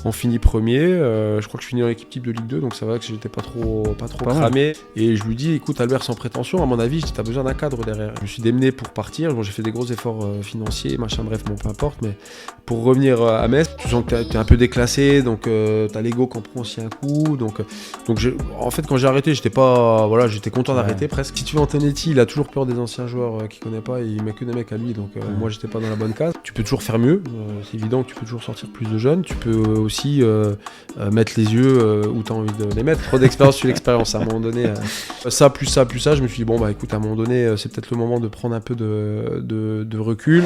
On finit premier, je crois que je finis dans l'équipe type de Ligue 2, donc ça va que j'étais pas trop cramé. Et je lui dis, écoute Albert, sans prétention, à mon avis, t'as besoin d'un cadre derrière. Je me suis démené pour partir, bon, j'ai fait des gros efforts financiers, machin, bref, bon, peu importe, mais pour revenir à Metz, tu sens que t'es un peu déclassé, donc t'as l'ego qui en prend aussi un coup, donc en fait quand j'ai arrêté, j'étais content d'arrêter presque. Si tu veux, Antonetti, il a toujours peur des anciens joueurs qu'il connaît pas, il met que des mecs à lui, donc moi j'étais pas dans la bonne case. Tu peux toujours faire mieux, c'est évident que tu peux toujours sortir plus de jeunes, tu peux aussi mettre les yeux où tu as envie de les mettre. Trop d'expérience sur l'expérience. À un moment donné, ça, je me suis dit, bon, bah écoute, à un moment donné, c'est peut-être le moment de prendre un peu de recul.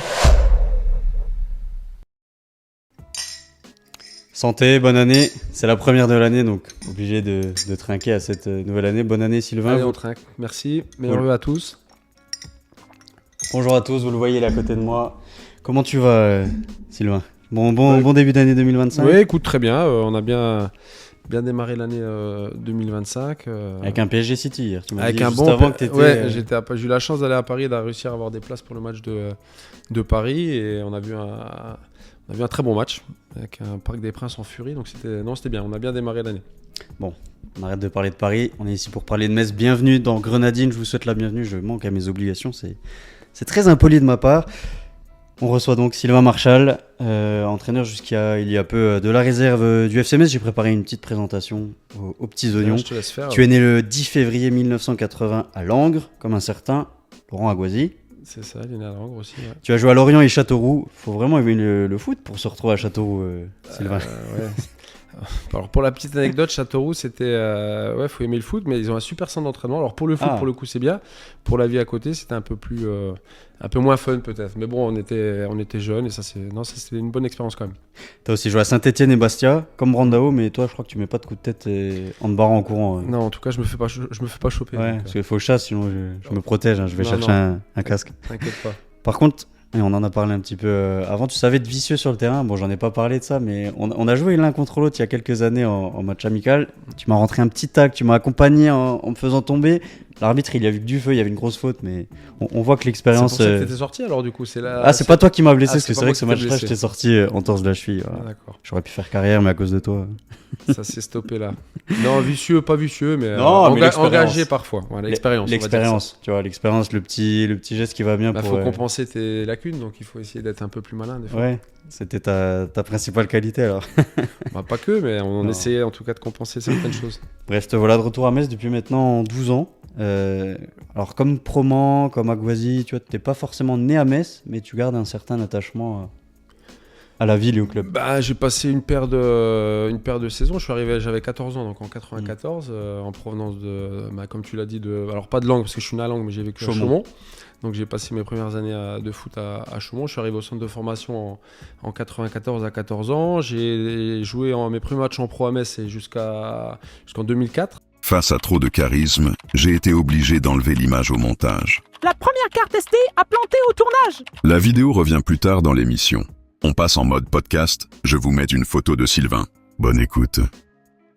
Santé, bonne année. C'est la première de l'année, donc obligé de trinquer à cette nouvelle année. Bonne année, Sylvain. Allez, on trinque. Merci. Meilleurs vœux à tous. Bonjour à tous, vous le voyez là à côté de moi. Comment tu vas, Sylvain ? Bon début d'année 2025. Oui, écoute, très bien. On a bien démarré l'année 2025. Avec un PSG City hier. Tu m'as avec dit un juste bon. avant que t'étais. Ouais, j'ai eu la chance d'aller à Paris, de réussir à avoir des places pour le match de Paris, et on a vu un très bon match avec un Parc des Princes en furie. Donc c'était bien. On a bien démarré l'année. Bon, on arrête de parler de Paris. On est ici pour parler de Metz. Bienvenue dans Grenadine. Je vous souhaite la bienvenue. Je manque à mes obligations. C'est très impoli de ma part. On reçoit donc Sylvain Marchal, entraîneur jusqu'à il y a peu de la réserve du FC Metz. J'ai préparé une petite présentation aux petits oignons. Je te laisse faire. Tu es né le 10 février 1980 à Langres, comme un certain Laurent Aguazi. C'est ça, il est né à Langres aussi. Ouais. Tu as joué à Lorient et Châteauroux. Il faut vraiment aimer le foot pour se retrouver à Châteauroux, Sylvain. Ouais. Alors pour la petite anecdote, Châteauroux, c'était faut aimer le foot, mais ils ont un super centre d'entraînement. Alors pour le foot, pour le coup, c'est bien. Pour la vie à côté, c'était un peu moins fun peut-être. Mais bon, on était jeunes et c'était une bonne expérience quand même. Tu as aussi joué à Saint-Etienne et Bastia, comme Brandao, mais toi, je crois que tu mets pas de coup de tête en te barrant en courant. Non, en tout cas, je me fais pas choper. Ouais, parce qu'il faut chasse, sinon je me protège. Je vais chercher un casque. T'inquiète pas. Par contre, et on en a parlé un petit peu avant, tu savais être vicieux sur le terrain. Bon, j'en ai pas parlé de ça, mais on a joué l'un contre l'autre il y a quelques années en match amical. Tu m'as rentré un petit tac, tu m'as accompagné en me faisant tomber. L'arbitre, il a vu que du feu, il y avait une grosse faute, mais on voit que l'expérience. C'est pour ça que t'étais sorti alors du coup, c'est là. Ah, c'est pas toi qui m'as blessé, parce que c'est vrai que ce match-là, match-là, j'étais sorti en torse de la cheville. Voilà. Ah, d'accord. J'aurais pu faire carrière, mais à cause de toi. Ça s'est stoppé là. Non, vicieux, pas vicieux, mais, mais engagé parfois. Voilà, l'expérience. Tu vois, l'expérience, le petit geste qui va bien. Faut compenser tes lacunes, donc il faut essayer d'être un peu plus malin des fois. Ouais, c'était ta principale qualité alors. Pas que, mais on essayait en tout cas de compenser certaines choses. Bref, te voilà de retour à Metz depuis maintenant 12 ans. Alors comme Proman, comme Aguazi, tu vois, t'es pas forcément né à Metz, mais tu gardes un certain attachement à la ville et au club. J'ai passé une paire de saisons. Je suis arrivé, j'avais 14 ans, donc en 94, en provenance de, comme tu l'as dit, alors pas de Langres parce que je suis né à Langres, mais j'ai vécu à Chaumont. Donc j'ai passé mes premières années de foot à Chaumont. Je suis arrivé au centre de formation en 94 à 14 ans. J'ai joué mes premiers matchs en pro à Metz jusqu'en 2004. Face à trop de charisme, j'ai été obligé d'enlever l'image au montage. La première carte SD a planté au tournage. La vidéo revient plus tard dans l'émission. On passe en mode podcast, je vous mets une photo de Sylvain. Bonne écoute.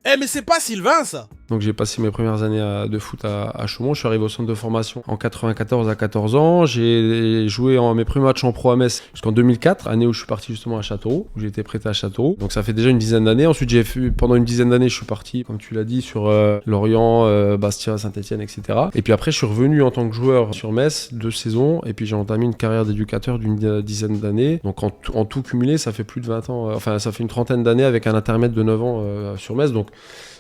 Mais c'est pas Sylvain ça. Donc j'ai passé mes premières années de foot à Chaumont. Je suis arrivé au centre de formation en 94 à 14 ans. J'ai joué mes premiers matchs en pro à Metz jusqu'en 2004, année où je suis parti justement à Châteauroux, où j'ai été prêté à Châteauroux. Donc ça fait déjà une dizaine d'années. Ensuite pendant une dizaine d'années, je suis parti, comme tu l'as dit, sur Lorient, Bastia, Saint-Etienne, etc. Et puis après, je suis revenu en tant que joueur sur Metz 2 saisons. Et puis j'ai entamé une carrière d'éducateur d'une dizaine d'années. Donc en tout cumulé, ça fait plus de 20 ans. Ça fait une trentaine d'années avec un intermède de 9 ans sur Metz. Donc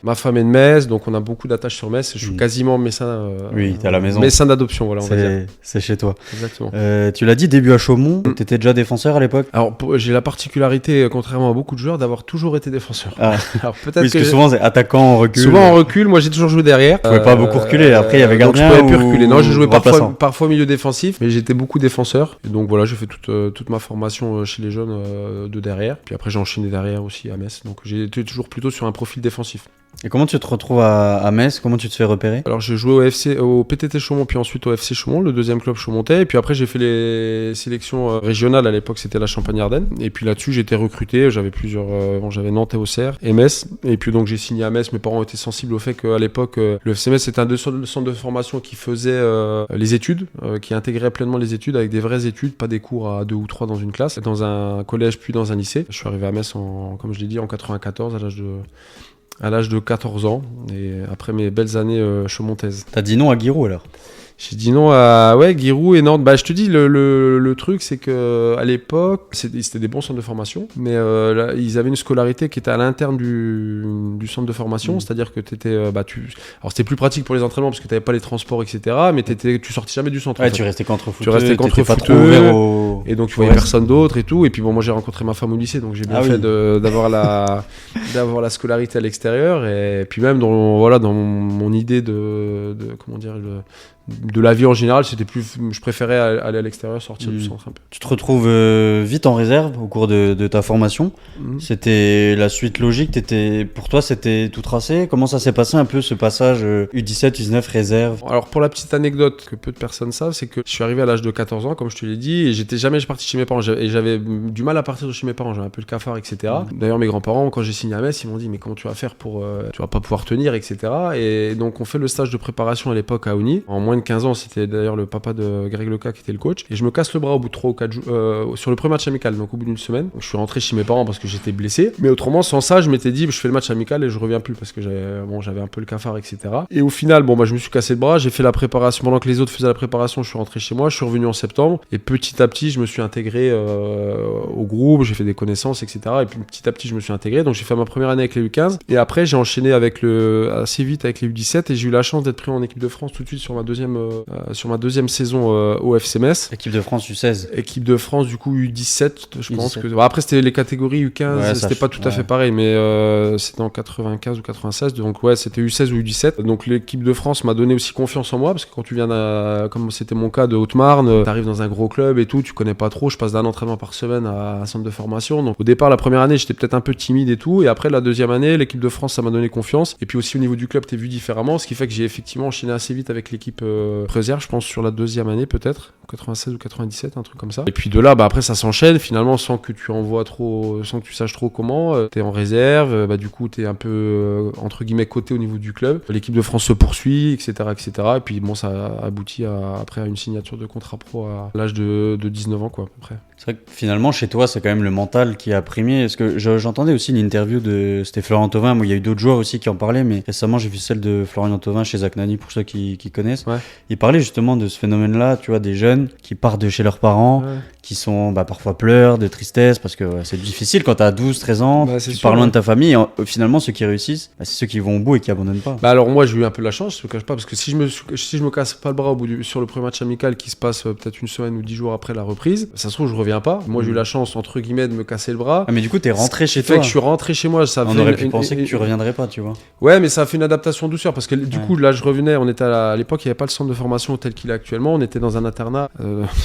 ma femme est de Metz, donc on a beaucoup d'attaches sur Metz. Je suis quasiment mécène. T'es à la maison. Mécène d'adoption, voilà, on va dire. C'est chez toi. Exactement. Tu l'as dit, début à Chaumont, t'étais déjà défenseur à l'époque ? Alors j'ai la particularité, contrairement à beaucoup de joueurs, d'avoir toujours été défenseur. Alors peut-être parce que souvent c'est attaquant en recul. Souvent en recul, moi j'ai toujours joué derrière. Tu pouvais pas beaucoup reculer. Après il y avait gardien. Je pouvais plus reculer. Non, j'ai joué parfois au milieu défensif, mais j'étais beaucoup défenseur. Et donc voilà, j'ai fait toute ma formation chez les jeunes de derrière. Puis après j'ai enchaîné derrière aussi à Metz. Donc j'ai été toujours plutôt sur un profil défensif. Et comment tu te retrouves à Metz? Comment tu te fais repérer? Alors j'ai joué au PTT Chaumont, puis ensuite au FC Chaumont, le deuxième club chaumontais. Et puis après j'ai fait les sélections régionales, à l'époque c'était la Champagne-Ardenne. Et puis là-dessus j'ai été recruté, j'avais j'avais Nantes et Auxerre et Metz. Et puis donc j'ai signé à Metz, mes parents étaient sensibles au fait qu'à l'époque le FC Metz c'était un centre de formation qui faisait les études, qui intégrait pleinement les études avec des vraies études, pas des cours à 2 ou 3 dans une classe, dans un collège puis dans un lycée. Je suis arrivé à Metz comme je l'ai dit en 94 à l'âge de 14 ans, et après mes belles années chaumontaises. T'as dit non à Giroud alors? J'ai dit non à Giroud et Nantes. Bah, je te dis, le truc, c'est qu'à l'époque, c'était des bons centres de formation, mais là, ils avaient une scolarité qui était à l'interne du centre de formation, c'est-à-dire que t'étais, alors c'était plus pratique pour les entraînements parce que t'avais pas les transports, etc., mais tu sortais jamais du centre. Ouais, en fait. tu restais qu'entre footeux, tu restais qu'entre pas trop footeux, ouvert au... et donc tu voyais personne d'autre et tout. Et puis bon, moi j'ai rencontré ma femme au lycée, donc j'ai bien fait d'avoir la scolarité à l'extérieur, et puis même dans mon idée de comment dire, de la vie en général, je préférais aller à l'extérieur, sortir du centre un peu. Tu te retrouves vite en réserve au cours de ta formation. C'était la suite logique. Pour toi, c'était tout tracé. Comment ça s'est passé un peu ce passage U17, U19, réserve? Alors pour la petite anecdote que peu de personnes savent, c'est que je suis arrivé à l'âge de 14 ans, comme je te l'ai dit, et j'étais jamais parti chez mes parents. Et j'avais du mal à partir de chez mes parents. J'avais un peu le cafard, etc. D'ailleurs, mes grands-parents, quand j'ai signé à Metz, ils m'ont dit mais comment tu vas faire pour, tu vas pas pouvoir tenir, etc. Et donc on fait le stage de préparation à l'époque à Ouni. En moins de 15 ans, c'était d'ailleurs le papa de Greg Leca qui était le coach, et je me casse le bras au bout de 3 ou 4 jours sur le premier match amical, donc au bout d'une semaine. Donc, je suis rentré chez mes parents parce que j'étais blessé, mais autrement sans ça je m'étais dit je fais le match amical et je reviens plus parce que j'avais un peu le cafard, etc. Et au final je me suis cassé le bras, j'ai fait la préparation pendant que les autres faisaient la préparation, je suis rentré chez moi, je suis revenu en septembre, et petit à petit je me suis intégré au groupe, j'ai fait des connaissances, etc. Et puis petit à petit je me suis intégré, donc j'ai fait ma première année avec les U15, et après j'ai enchaîné assez vite avec les U17, et j'ai eu la chance d'être pris en équipe de France tout de suite sur ma deuxième saison au FC Metz. Équipe de France U16. Équipe de France du coup U17, je pense que... Après c'était les catégories U15, c'était pas tout à fait pareil, mais c'était en 95 ou 96, donc c'était U16 ou U17. Donc l'équipe de France m'a donné aussi confiance en moi, parce que quand tu viens comme c'était mon cas, de Haute-Marne, t'arrives dans un gros club et tout, tu connais pas trop, je passe d'un entraînement par semaine à un centre de formation. Donc au départ, la première année, j'étais peut-être un peu timide et tout, et après la deuxième année, l'équipe de France, ça m'a donné confiance. Et puis aussi au niveau du club, t'es vu différemment, ce qui fait que j'ai effectivement enchaîné assez vite avec l'équipe réserve, je pense sur la deuxième année peut-être, 96 ou 97, un truc comme ça. Et puis de là, après ça s'enchaîne finalement sans que tu saches trop comment. T'es en réserve, du coup t'es un peu entre guillemets coté au niveau du club. L'équipe de France se poursuit, etc., etc. Et puis bon, ça aboutit après à une signature de contrat pro à l'âge de 19 ans, quoi, à peu près. C'est vrai que finalement, chez toi, c'est quand même le mental qui a primé. Parce que j'entendais aussi une interview c'était Florian Thauvin. Moi, il y a eu d'autres joueurs aussi qui en parlaient, mais récemment, j'ai vu celle de Florian Thauvin chez Zach Nani, pour ceux qui connaissent. Ouais. Il parlait justement de ce phénomène-là, tu vois, des jeunes qui partent de chez leurs parents, qui sont parfois pleurent de tristesse, parce que c'est difficile quand t'as 12, 13 ans, tu pars loin de ta famille, et finalement, ceux qui réussissent, c'est ceux qui vont au bout et qui abandonnent pas. Alors moi, j'ai eu un peu de la chance, je te cache pas, parce que si je me casse pas le bras sur le premier match amical qui se passe peut-être une semaine ou 10 jours après la reprise, ça se trouve, je reviens pas. Moi, j'ai eu la chance, entre guillemets, de me casser le bras. Ah, mais du coup, t'es rentré chez toi. Fait que je suis rentré chez moi. On aurait pu penser que tu reviendrais pas, tu vois. Ouais, mais ça a fait une adaptation douceur, parce que du coup, là, je revenais, on était à l'époque, il n'y avait pas le centre de formation tel qu'il est actuellement, on était dans un internat,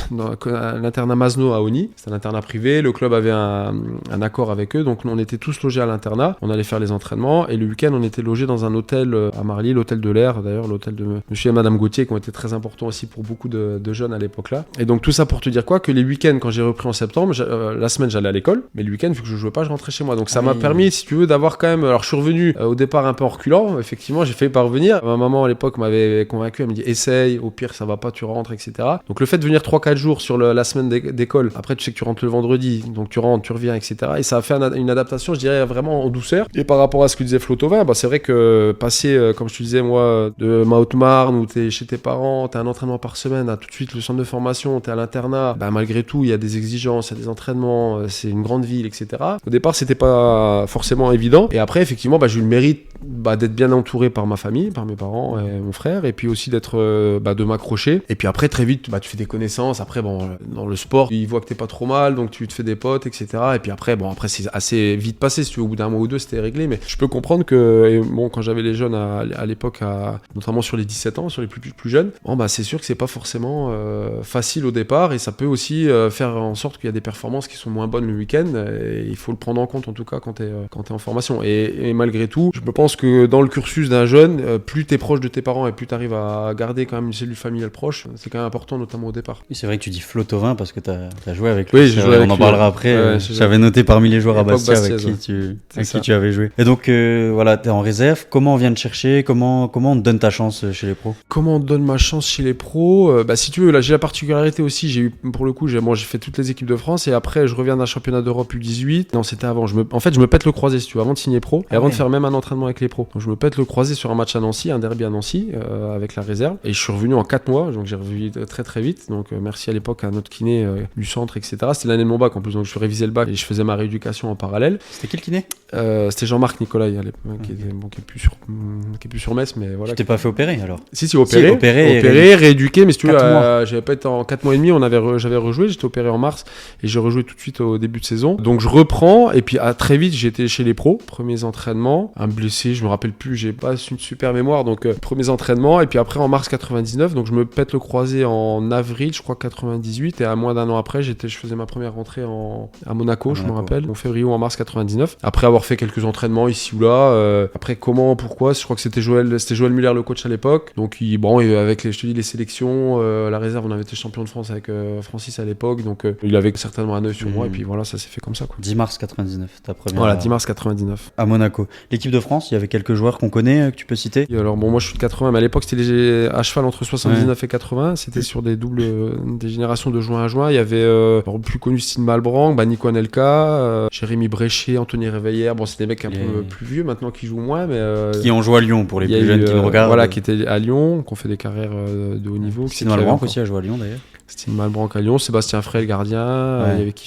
l'internat Masno à Oni. C'est un internat privé, le club avait un accord avec eux, donc on était tous logés à l'internat, on allait faire les entraînements, et le week-end, on était logés dans un hôtel à Marly, l'hôtel de l'air, d'ailleurs, l'hôtel de monsieur et madame Gauthier, qui ont été très importants aussi pour beaucoup de jeunes à l'époque-là. Et donc, tout ça pour te dire quoi, que les week-ends, quand j'ai repris en septembre, la semaine, j'allais à l'école, mais le week-end, vu que je jouais pas, je rentrais chez moi. Donc, ça m'a permis, si tu veux, d'avoir quand même. Alors, je suis revenu au départ un peu en reculant, effectivement, j'ai failli pas revenir. Ma maman, à l'époque, m'avait convaincu, elle me dit essaye, au pire, ça va pas, tu rentres, etc. Donc, le fait de venir 3-4 jours sur la semaine d'école, après, tu sais que tu rentres le vendredi, donc tu rentres, tu reviens, etc. Et ça a fait une adaptation, je dirais, vraiment en douceur. Et par rapport à ce que disait Flo Thauvin, c'est vrai que passer, comme je te disais, moi, de ma Haute-Marne, où t'es chez tes parents, t'as un entraînement par semaine, à tout de suite le centre de formation, t'es à l'internat, malgré tout, il y a des exigences, il y a des entraînements, c'est une grande ville, etc. Au départ, c'était pas forcément évident. Et après, effectivement, j'ai eu le mérite d'être bien entouré par ma famille, par mes parents et mon frère, et puis aussi de m'accrocher. Et puis après, très vite, tu fais des connaissances. Après, dans le sport, ils voient que t'es pas trop mal, donc tu te fais des potes, etc. Et puis après, c'est assez vite passé. Si tu veux, au bout d'un mois ou deux, c'était réglé. Mais je peux comprendre que, quand j'avais les jeunes à l'époque, notamment sur les 17 ans, sur les plus jeunes, c'est sûr que c'est pas forcément facile au départ, et ça peut aussi faire en sorte qu'il y a des performances qui sont moins bonnes le week-end. Et il faut le prendre en compte, en tout cas, quand t'es en formation. Et malgré tout, je pense que que dans le cursus d'un jeune, plus t'es proche de tes parents et plus t'arrives à garder quand même une cellule familiale proche, c'est quand même important, notamment au départ. Oui, c'est vrai que tu dis Flo Thauvin parce que t'as joué avec lui. Oui, j'ai joué avec on en lui, parlera après. Ouais, j'avais noté parmi les joueurs à Bastia avec Bastia, qui tu avais joué. Et donc voilà, t'es en réserve. Comment on vient te chercher? Comment on te donne ta chance chez les pros? Comment on te donne ma chance chez les pros? Si tu veux, là j'ai la particularité aussi, j'ai eu, pour le coup, j'ai fait toutes les équipes de France et après je reviens d'un championnat d'Europe U18. Non, c'était avant. En fait, je me pète le croisé, si tu veux, avant de signer pro et avant de faire même un entraînement avec les pros. Donc je me pète le croisé sur un match à Nancy, un derby à Nancy, avec la réserve. Et je suis revenu en 4 mois, donc j'ai revu très très vite. Donc merci à l'époque à notre kiné du centre, etc. C'était l'année de mon bac en plus, donc je révisais le bac et je faisais ma rééducation en parallèle. C'était qui le kiné? C'était Jean-Marc Nicolai à l'époque, qui est plus sur Metz, mais voilà. Tu t'es pas fait opérer alors? Si, opéré, rééduqué, mais si tu veux, j'avais pas été en 4 mois et demi, j'avais rejoué, j'étais opéré en mars et j'ai rejoué tout de suite au début de saison. Donc je reprends et puis très vite j'étais chez les pros, premiers entraînements, un blessé, je me rappelle plus, j'ai pas une super mémoire, donc premiers entraînements et puis après en mars 99, donc je me pète le croisé en avril, je crois 98 et à moins d'un an après, je faisais ma première rentrée à Monaco, je me rappelle, en février ou en mars 99. Après avoir fait quelques entraînements ici ou là, après comment, pourquoi, je crois que c'était Joël Muller le coach à l'époque, donc avec les sélections, la réserve, on avait été champion de France avec Francis à l'époque, donc il avait certainement un œil sur moi et puis voilà, ça s'est fait comme ça quoi. 10 mars 99, ta première. Voilà, 10 mars 99. À Monaco. L'équipe de France, il y avait quelques joueurs qu'on connaît, que tu peux citer? Et alors moi je suis de 80, mais à l'époque c'était à cheval entre 79 et 80, c'était sur des générations de juin à juin. Il y avait le plus connu Steve Malbranc, Nico Anelka, Jérémy Bréchet, Anthony Réveillère. Bon, c'est des mecs un peu plus vieux maintenant qui jouent moins, mais qui ont joué à Lyon pour les plus jeunes qui nous regardent. Voilà, qui étaient à Lyon, qui ont fait des carrières de haut niveau. Steve Malbranc aussi a joué à Lyon d'ailleurs. Steve Malbranc à Lyon, Sébastien Frey le gardien.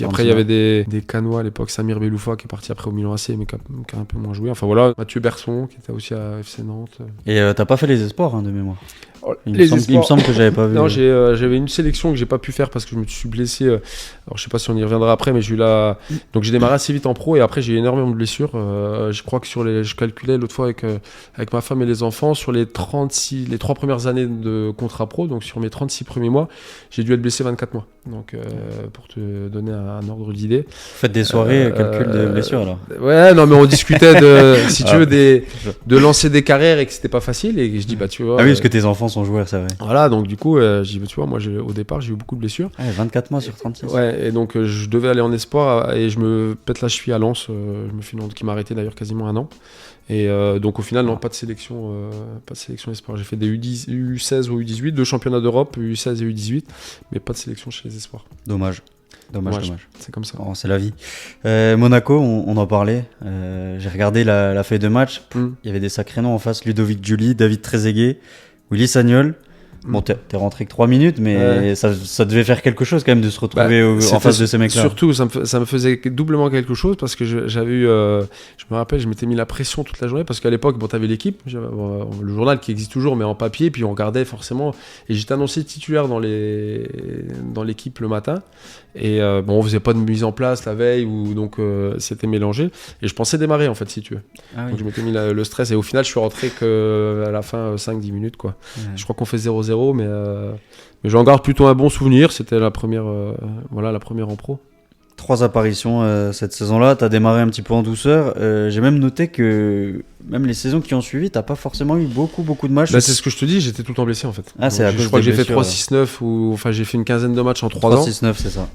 Après il y avait des Canois à l'époque, Samir Beloufa qui est parti après au Milan AC mais qui a un peu moins joué. Enfin voilà, Mathieu Berson qui était aussi à FC Nantes. Et t'as pas fait les espoirs de mémoire? Il me semble que j'avais pas vu. Non, j'avais une sélection que j'ai pas pu faire parce que je me suis blessé. Alors je sais pas si on y reviendra après, mais donc j'ai démarré assez vite en pro et après j'ai eu énormément de blessures. Je crois que je calculais l'autre fois avec ma femme et les enfants, sur les 3 premières années de contrat pro, donc sur mes 36 premiers mois, j'ai dû être blessé 24 mois. Donc pour te donner un ordre d'idée. Faites des soirées calcul de blessures alors. Ouais, non mais on discutait tu veux de lancer des carrières et que c'était pas facile et je dis tu vois. Ah oui, parce que tes enfants sont joueurs, ça va. Voilà, donc du coup, je dis tu vois, moi au départ j'ai eu beaucoup de blessures. 24 mois sur 36. Ouais, et donc je devais aller en espoir et je me pète la cheville à Lens, je me fais une honte qui m'a arrêté d'ailleurs quasiment un an. Et donc au final, non, pas de sélection espoir. J'ai fait des U16 ou U18, 2 championnats d'Europe, U16 et U18, mais pas de sélection chez les espoirs. Dommage. C'est comme ça. C'est la vie. Monaco, on en parlait. J'ai regardé la feuille de match. Il y avait des sacrés noms en face. Ludovic Giuli, David Trezeguet, Willy Sagnol. Bon, t'es rentré que 3 minutes, mais ça devait faire quelque chose quand même de se retrouver en face de ces mecs-là. Surtout, ça me faisait doublement quelque chose parce que j'avais eu, je me rappelle, je m'étais mis la pression toute la journée parce qu'à l'époque, t'avais l'équipe, le journal qui existe toujours, mais en papier, puis on regardait forcément. Et j'étais annoncé titulaire dans l'équipe le matin. Et on faisait pas de mise en place la veille, donc c'était mélangé. Et je pensais démarrer en fait, si tu veux. Donc je m'étais mis le stress et au final, je suis rentré qu'à la fin 5-10 minutes quoi. Je crois qu'on fait 0-0. Mais j'en garde plutôt un bon souvenir. C'était la première en pro. 3 apparitions cette saison-là. T'as démarré un petit peu en douceur. J'ai même noté que même les saisons qui ont suivi, t'as pas forcément eu beaucoup de matchs. C'est ce que je te dis, j'étais tout le temps blessé en fait. Je crois que j'ai fait 3-6-9 j'ai fait une quinzaine de matchs en 3 ans. 3-6-9, c'est ça.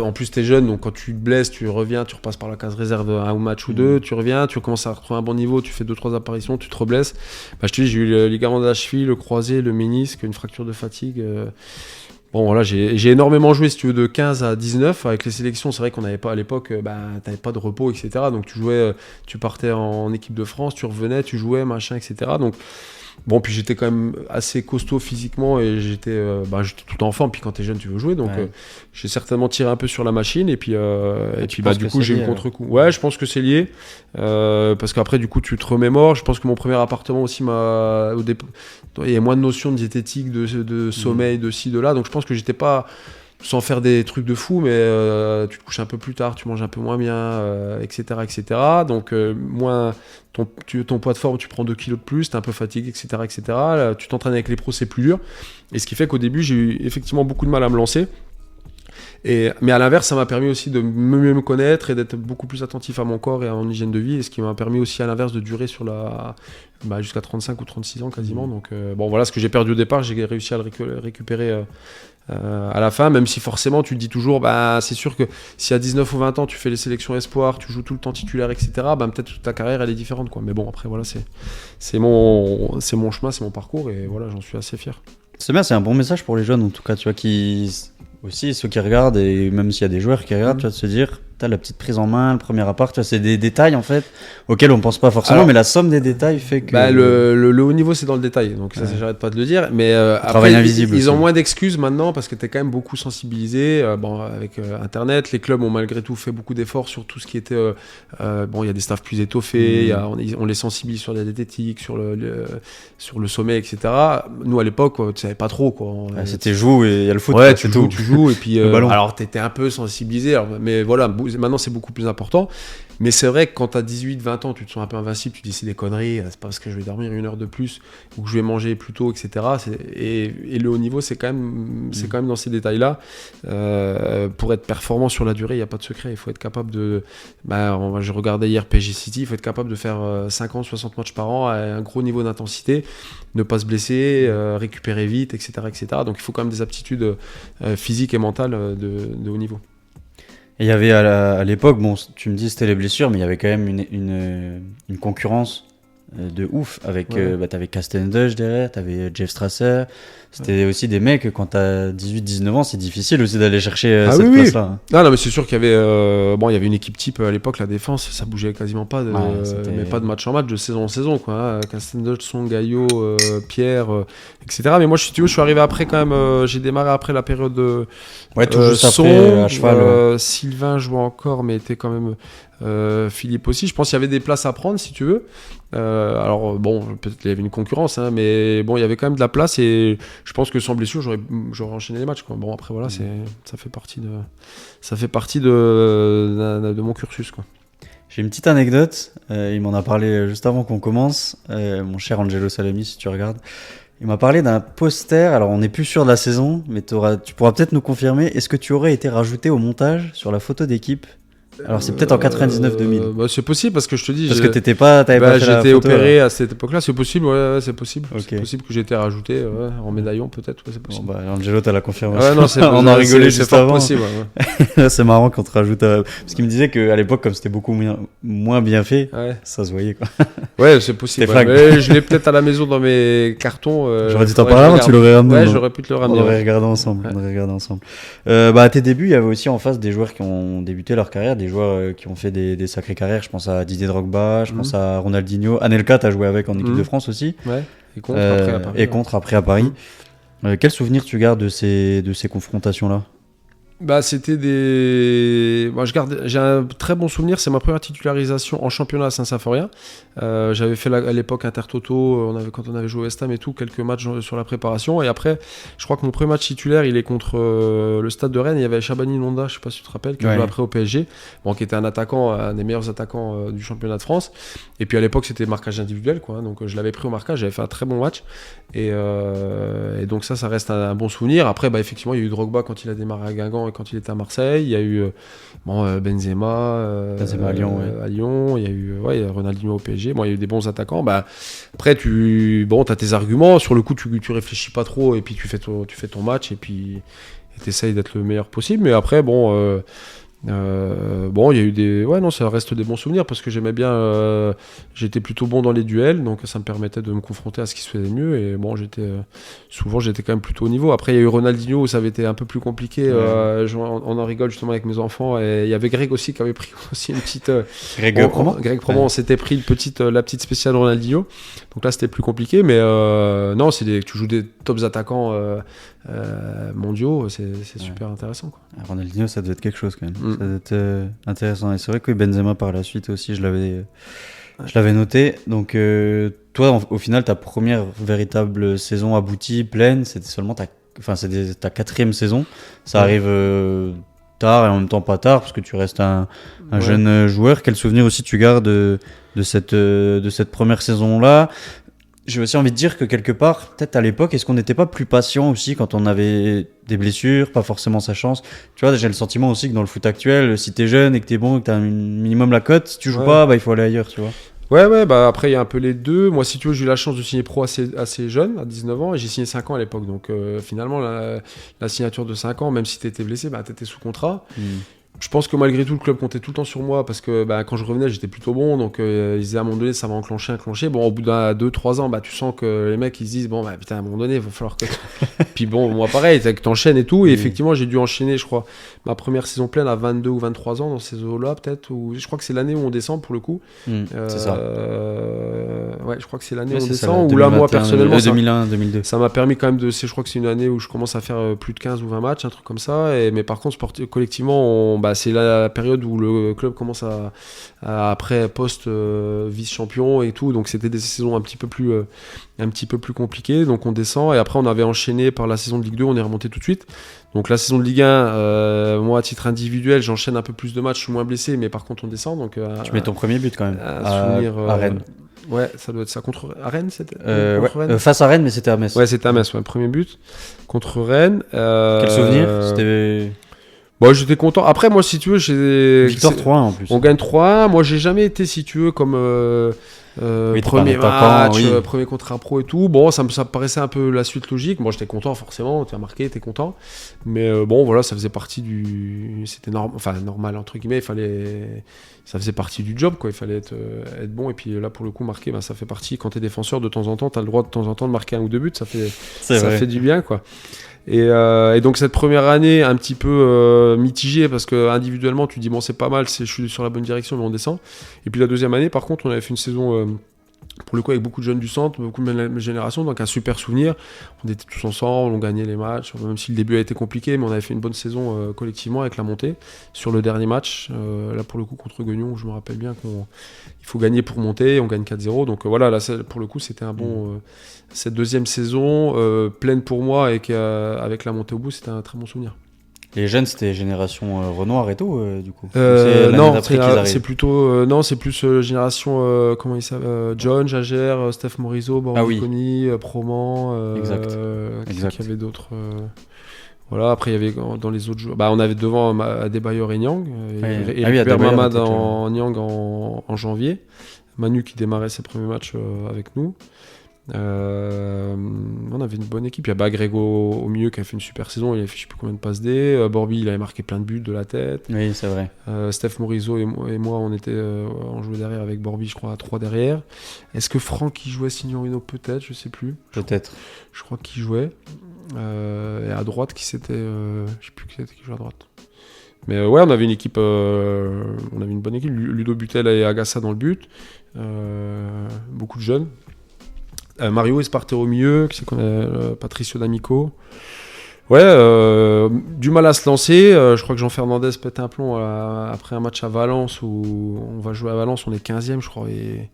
En plus t'es jeune, donc quand tu te blesses, tu reviens, tu repasses par la case réserve un match ou deux, tu reviens, tu commences à retrouver un bon niveau, tu fais 2-3 apparitions, tu te reblesses. Je te dis, j'ai eu le ligament de la cheville, le croisé, le ménisque, une fracture de fatigue. Bon voilà, j'ai énormément joué si tu veux de 15 à 19 avec les sélections. C'est vrai qu'on n'avait pas à l'époque, t'avais pas de repos, etc. Donc tu jouais, tu partais en équipe de France, tu revenais, tu jouais, machin, etc. Donc bon, puis j'étais quand même assez costaud physiquement et j'étais tout en forme. Puis quand t'es jeune, tu veux jouer, donc j'ai certainement tiré un peu sur la machine et puis du coup j'ai eu le contre-coup. Ouais, je pense que c'est lié parce qu'après du coup tu te remémores. Je pense que mon premier appartement aussi il y a moins de notions de diététique, de sommeil, de ci, de là. Donc je pense que j'étais pas, sans faire des trucs de fou, mais tu te couches un peu plus tard, tu manges un peu moins bien, etc. Donc moins ton poids de forme, tu prends 2 kilos de plus, t'es un peu fatigué, etc. Là, tu t'entraînes avec les pros, c'est plus dur. Et ce qui fait qu'au début, j'ai eu effectivement beaucoup de mal à me lancer. Mais à l'inverse, ça m'a permis aussi de mieux me connaître et d'être beaucoup plus attentif à mon corps et à mon hygiène de vie, et ce qui m'a permis aussi à l'inverse de durer sur jusqu'à 35 ou 36 ans quasiment. Donc voilà, ce que j'ai perdu au départ, j'ai réussi à le récupérer à la fin, même si forcément tu te dis toujours, c'est sûr que si à 19 ou 20 ans tu fais les sélections espoirs, tu joues tout le temps titulaire, etc., peut-être ta carrière elle est différente, quoi. Mais bon, après voilà, c'est mon chemin, c'est mon parcours, et voilà, j'en suis assez fier. C'est bien, c'est un bon message pour les jeunes en tout cas, tu vois, aussi ceux qui regardent, et même s'il y a des joueurs qui regardent, tu vois, de se dire, t'as la petite prise en main, le premier appart, tu vois, c'est des détails en fait auxquels on pense pas forcément. Alors, mais la somme des détails fait que le haut niveau c'est dans le détail, donc ça j'arrête pas de le dire, mais après ils ont moins d'excuses maintenant parce que t'es quand même beaucoup sensibilisé, avec internet, les clubs ont malgré tout fait beaucoup d'efforts sur tout ce qui était il y a des staffs plus étoffés, on les sensibilise sur la diététique, sur le sommeil, etc. Nous à l'époque tu savais pas trop, quoi. C'était joue et il y a le foot, ouais, tu joues et puis alors t'étais un peu sensibilisé, mais voilà, maintenant c'est beaucoup plus important. Mais c'est vrai que quand t'as 18-20 ans, tu te sens un peu invincible, tu te dis c'est des conneries, c'est pas parce que je vais dormir 1 heure de plus ou que je vais manger plus tôt, etc. Et le haut niveau, c'est quand même dans ces détails-là. Pour être performant sur la durée, il n'y a pas de secret. Il faut être capable de... je regardais hier PSG City, il faut être capable de faire 50, 60 matchs par an à un gros niveau d'intensité, ne pas se blesser, récupérer vite, etc., etc. Donc il faut quand même des aptitudes physiques et mentales de haut niveau. Et il y avait à l'époque, tu me dis c'était les blessures, mais il y avait quand même une concurrence de ouf avec t'avais Castendush derrière, t'avais Jeff Strasser, c'était aussi des mecs, quand t'as 18-19 ans, c'est difficile aussi d'aller chercher cette place-là. Non, mais c'est sûr qu'il y avait il y avait une équipe type à l'époque, la défense, ça bougeait quasiment pas, mais pas de match en match, de saison en saison, quoi. Castendush, Son, Gaillot, Pierre, etc. Mais moi, je suis arrivé après quand même, j'ai démarré après la période de tout juste Son, après, à cheval. Sylvain jouait encore, mais était quand même... Philippe aussi, je pense qu'il y avait des places à prendre si tu veux. Alors peut-être qu'il y avait une concurrence, mais bon, il y avait quand même de la place, et je pense que sans blessure j'aurais enchaîné les matchs, quoi. Bon, après voilà, ça fait partie de mon cursus, quoi. J'ai une petite anecdote, il m'en a parlé juste avant qu'on commence, mon cher Angelo Salami, si tu regardes. Il m'a parlé d'un poster, alors on n'est plus sûr de la saison, mais tu pourras peut-être nous confirmer, est-ce que tu aurais été rajouté au montage sur la photo d'équipe? Alors c'est peut-être en 99-2000. C'est possible, parce que je te dis... Parce que t'avais pas fait la j'étais photo, opéré à cette époque-là, c'est possible, c'est possible. Okay. C'est possible que j'ai été rajouté en médaillon, peut-être, c'est possible. Angelo, t'as la confirmation. Non, on a rigolé juste avant. Possible, c'est marrant qu'on te rajoute parce qu'il me disait qu'à l'époque, comme c'était beaucoup moins bien fait, ça se voyait, quoi. Ouais, c'est possible. Mais je l'ai peut-être à la maison dans mes cartons. J'aurais dû t'en parler avant, tu l'aurais ramené. Ouais, j'aurais pu te le ramener. On aurait regardé ensemble. À tes débuts, il y avait aussi en face des joueurs qui ont débuté leur carrière, des joueurs qui ont fait des sacrées carrières. Je pense à Didier Drogba, je pense à Ronaldinho. Anelka, t'as joué avec en équipe de France aussi. Ouais. Et contre après à Paris. Quel souvenir tu gardes de ces confrontations-là? C'était des... j'ai un très bon souvenir, c'est ma première titularisation en championnat à Saint-Symphorien. J'avais fait à l'époque Intertoto, quand on avait joué au West Ham et tout, quelques matchs sur la préparation. Et après, je crois que mon premier match titulaire, il est contre le Stade de Rennes. Il y avait Shabani Londa, je sais pas si tu te rappelles, qui jouait après au PSG, qui était un des meilleurs attaquants du championnat de France. Et puis à l'époque, c'était marquage individuel, quoi. Donc je l'avais pris au marquage, j'avais fait un très bon match. Et donc ça reste un bon souvenir. Après, effectivement, il y a eu Drogba quand il a démarré à Guingamp et quand il était à Marseille. Il y a eu Benzema à Lyon, à Lyon. Il y a eu Ronaldinho au PSG. Il y a eu des bons attaquants. Après, t'as tes arguments. Sur le coup, tu réfléchis pas trop, et puis tu fais ton match, et puis t'essayes d'être le meilleur possible. Mais après, il y a eu ça reste des bons souvenirs, parce que j'aimais bien, j'étais plutôt bon dans les duels, donc ça me permettait de me confronter à ce qui se faisait mieux, et j'étais quand même plutôt au niveau. Après, il y a eu Ronaldinho où ça avait été un peu plus compliqué. On en rigole justement avec mes enfants, et il y avait Greg aussi qui avait pris aussi une petite Greg Promo, on s'était pris la petite spéciale Ronaldinho, donc là c'était plus compliqué, mais non, tu joues des tops attaquants mondiaux, c'est super intéressant, quoi. Ronaldinho, ça devait être quelque chose quand même. Ça devait être intéressant. Et c'est vrai que Benzema par la suite aussi, je l'avais noté. Donc toi, au final, ta première véritable saison aboutie, pleine, c'était seulement ta 4e saison. Ça arrive tard, et en même temps pas tard, parce que tu restes un jeune joueur. Quel souvenir aussi tu gardes de cette première saison-là? j'ai aussi envie de dire que quelque part, peut-être à l'époque, est-ce qu'on n'était pas plus patient aussi quand on avait des blessures, pas forcément sa chance. Tu vois, j'ai le sentiment aussi que dans le foot actuel, si t'es jeune et que t'es bon, et que t'as un minimum la cote, si tu joues pas, bah il faut aller ailleurs, tu vois. Ouais, bah après il y a un peu les deux. Moi, si tu veux, j'ai eu la chance de signer pro assez jeune, à 19 ans, et j'ai signé 5 ans à l'époque. Donc finalement, la signature de 5 ans, même si t'étais blessé, bah t'étais sous contrat. Je pense que malgré tout, le club comptait tout le temps sur moi parce que quand je revenais, j'étais plutôt bon. Donc ils disaient à un moment donné, ça va enclencher. Bon, au bout d'un 2-3 ans, bah tu sens que les mecs ils se disent bon, bah putain, à un moment donné, il va falloir que. Puis bon, moi pareil, que t'enchaînes et tout. Et effectivement, j'ai dû enchaîner, je crois, ma première saison pleine à 22 ou 23 ans dans ces eaux-là, peut-être. Ou je crois que c'est l'année où on descend pour le coup. C'est ça. Ouais, je crois que c'est l'année où on c'est ça, descend. Où là, moi personnellement, 2001, 2002. ça m'a permis quand même de. Je crois que c'est une année où je commence à faire plus de 15 ou 20 matchs, un truc comme ça. Mais par contre, collectivement, c'est la période où le club commence après post vice-champion et tout, donc c'était des saisons un petit peu plus compliquées, donc on descend et après on avait enchaîné par la saison de Ligue 2, on est remonté tout de suite. Donc la saison de Ligue 1, moi à titre individuel j'enchaîne un peu plus de matchs, je suis moins blessé, mais par contre on descend. Donc, tu mets ton premier but quand même à Rennes. Ouais, ça doit être ça contre Rennes, c'était Rennes face à Rennes, mais c'était à Metz. Ouais, c'était à Metz, premier but contre Rennes. Quel souvenir c'était... Bon, j'étais content. Après, moi, si tu veux, Victoire 3-1 en plus. On gagne 3-1. Moi, j'ai jamais été, si tu veux, comme premier match, premier contre un pro et tout. Bon, ça me paraissait un peu la suite logique. Moi, j'étais content, forcément. Tu as marqué, t'es content. Mais bon, voilà, ça faisait partie c'était normal, entre guillemets. Ça faisait partie du job, quoi. Il fallait être bon. Et puis là, pour le coup, marquer, ça fait partie. Quand t'es défenseur, de temps en temps, t'as le droit de temps en temps de marquer 1 ou 2 buts. Ça fait du bien, quoi. Et donc cette première année un petit peu mitigée parce que individuellement tu dis bon c'est pas mal, je suis sur la bonne direction mais on descend. Et puis la deuxième année par contre on avait fait une saison pour le coup avec beaucoup de jeunes du centre, beaucoup de générations, donc un super souvenir. On était tous ensemble, on gagnait les matchs, même si le début a été compliqué, mais on avait fait une bonne saison collectivement avec la montée. Sur le dernier match, là pour le coup contre Guignon, je me rappelle bien qu'il faut gagner pour monter, on gagne 4-0. Donc voilà, là pour le coup c'était un bon... cette deuxième saison pleine pour moi et avec la montée au bout, c'était un très bon souvenir. Les jeunes, c'était génération Renoir et tout, du coup. Non, c'est plutôt c'est plus génération comment il s'appelle, John, Jager, Steph Morizot, Boriconi, Proman, exact. Qui avait d'autres. Voilà, après il y avait dans les autres joueurs. On avait devant Adebayor et Niang, et Robert Mamad en Niang en janvier. Manu qui démarrait ses premiers matchs avec nous. On avait une bonne équipe. Il y a Bagrego au milieu qui a fait une super saison, il a fait je sais plus combien de passes D. Borby il avait marqué plein de buts de la tête. Oui, c'est vrai. Steph Morizot et moi on jouait derrière avec Borby, je crois à 3 derrière. Est-ce que Franck y jouait Signorino? Peut-être, je sais plus. Peut-être. Je crois qu'il jouait. Et à droite qui c'était je sais plus qui jouait à droite. Mais ouais, on avait une équipe, on avait une bonne équipe. Ludo Butel et Agassa dans le but. Beaucoup de jeunes. Mario Espartero au milieu, qui c'est qu'on a Patricio D'Amico. Ouais, du mal à se lancer. Je crois que Jean Fernandez pète un plomb après un match à Valence où on va jouer à Valence, on est 15e, je crois, et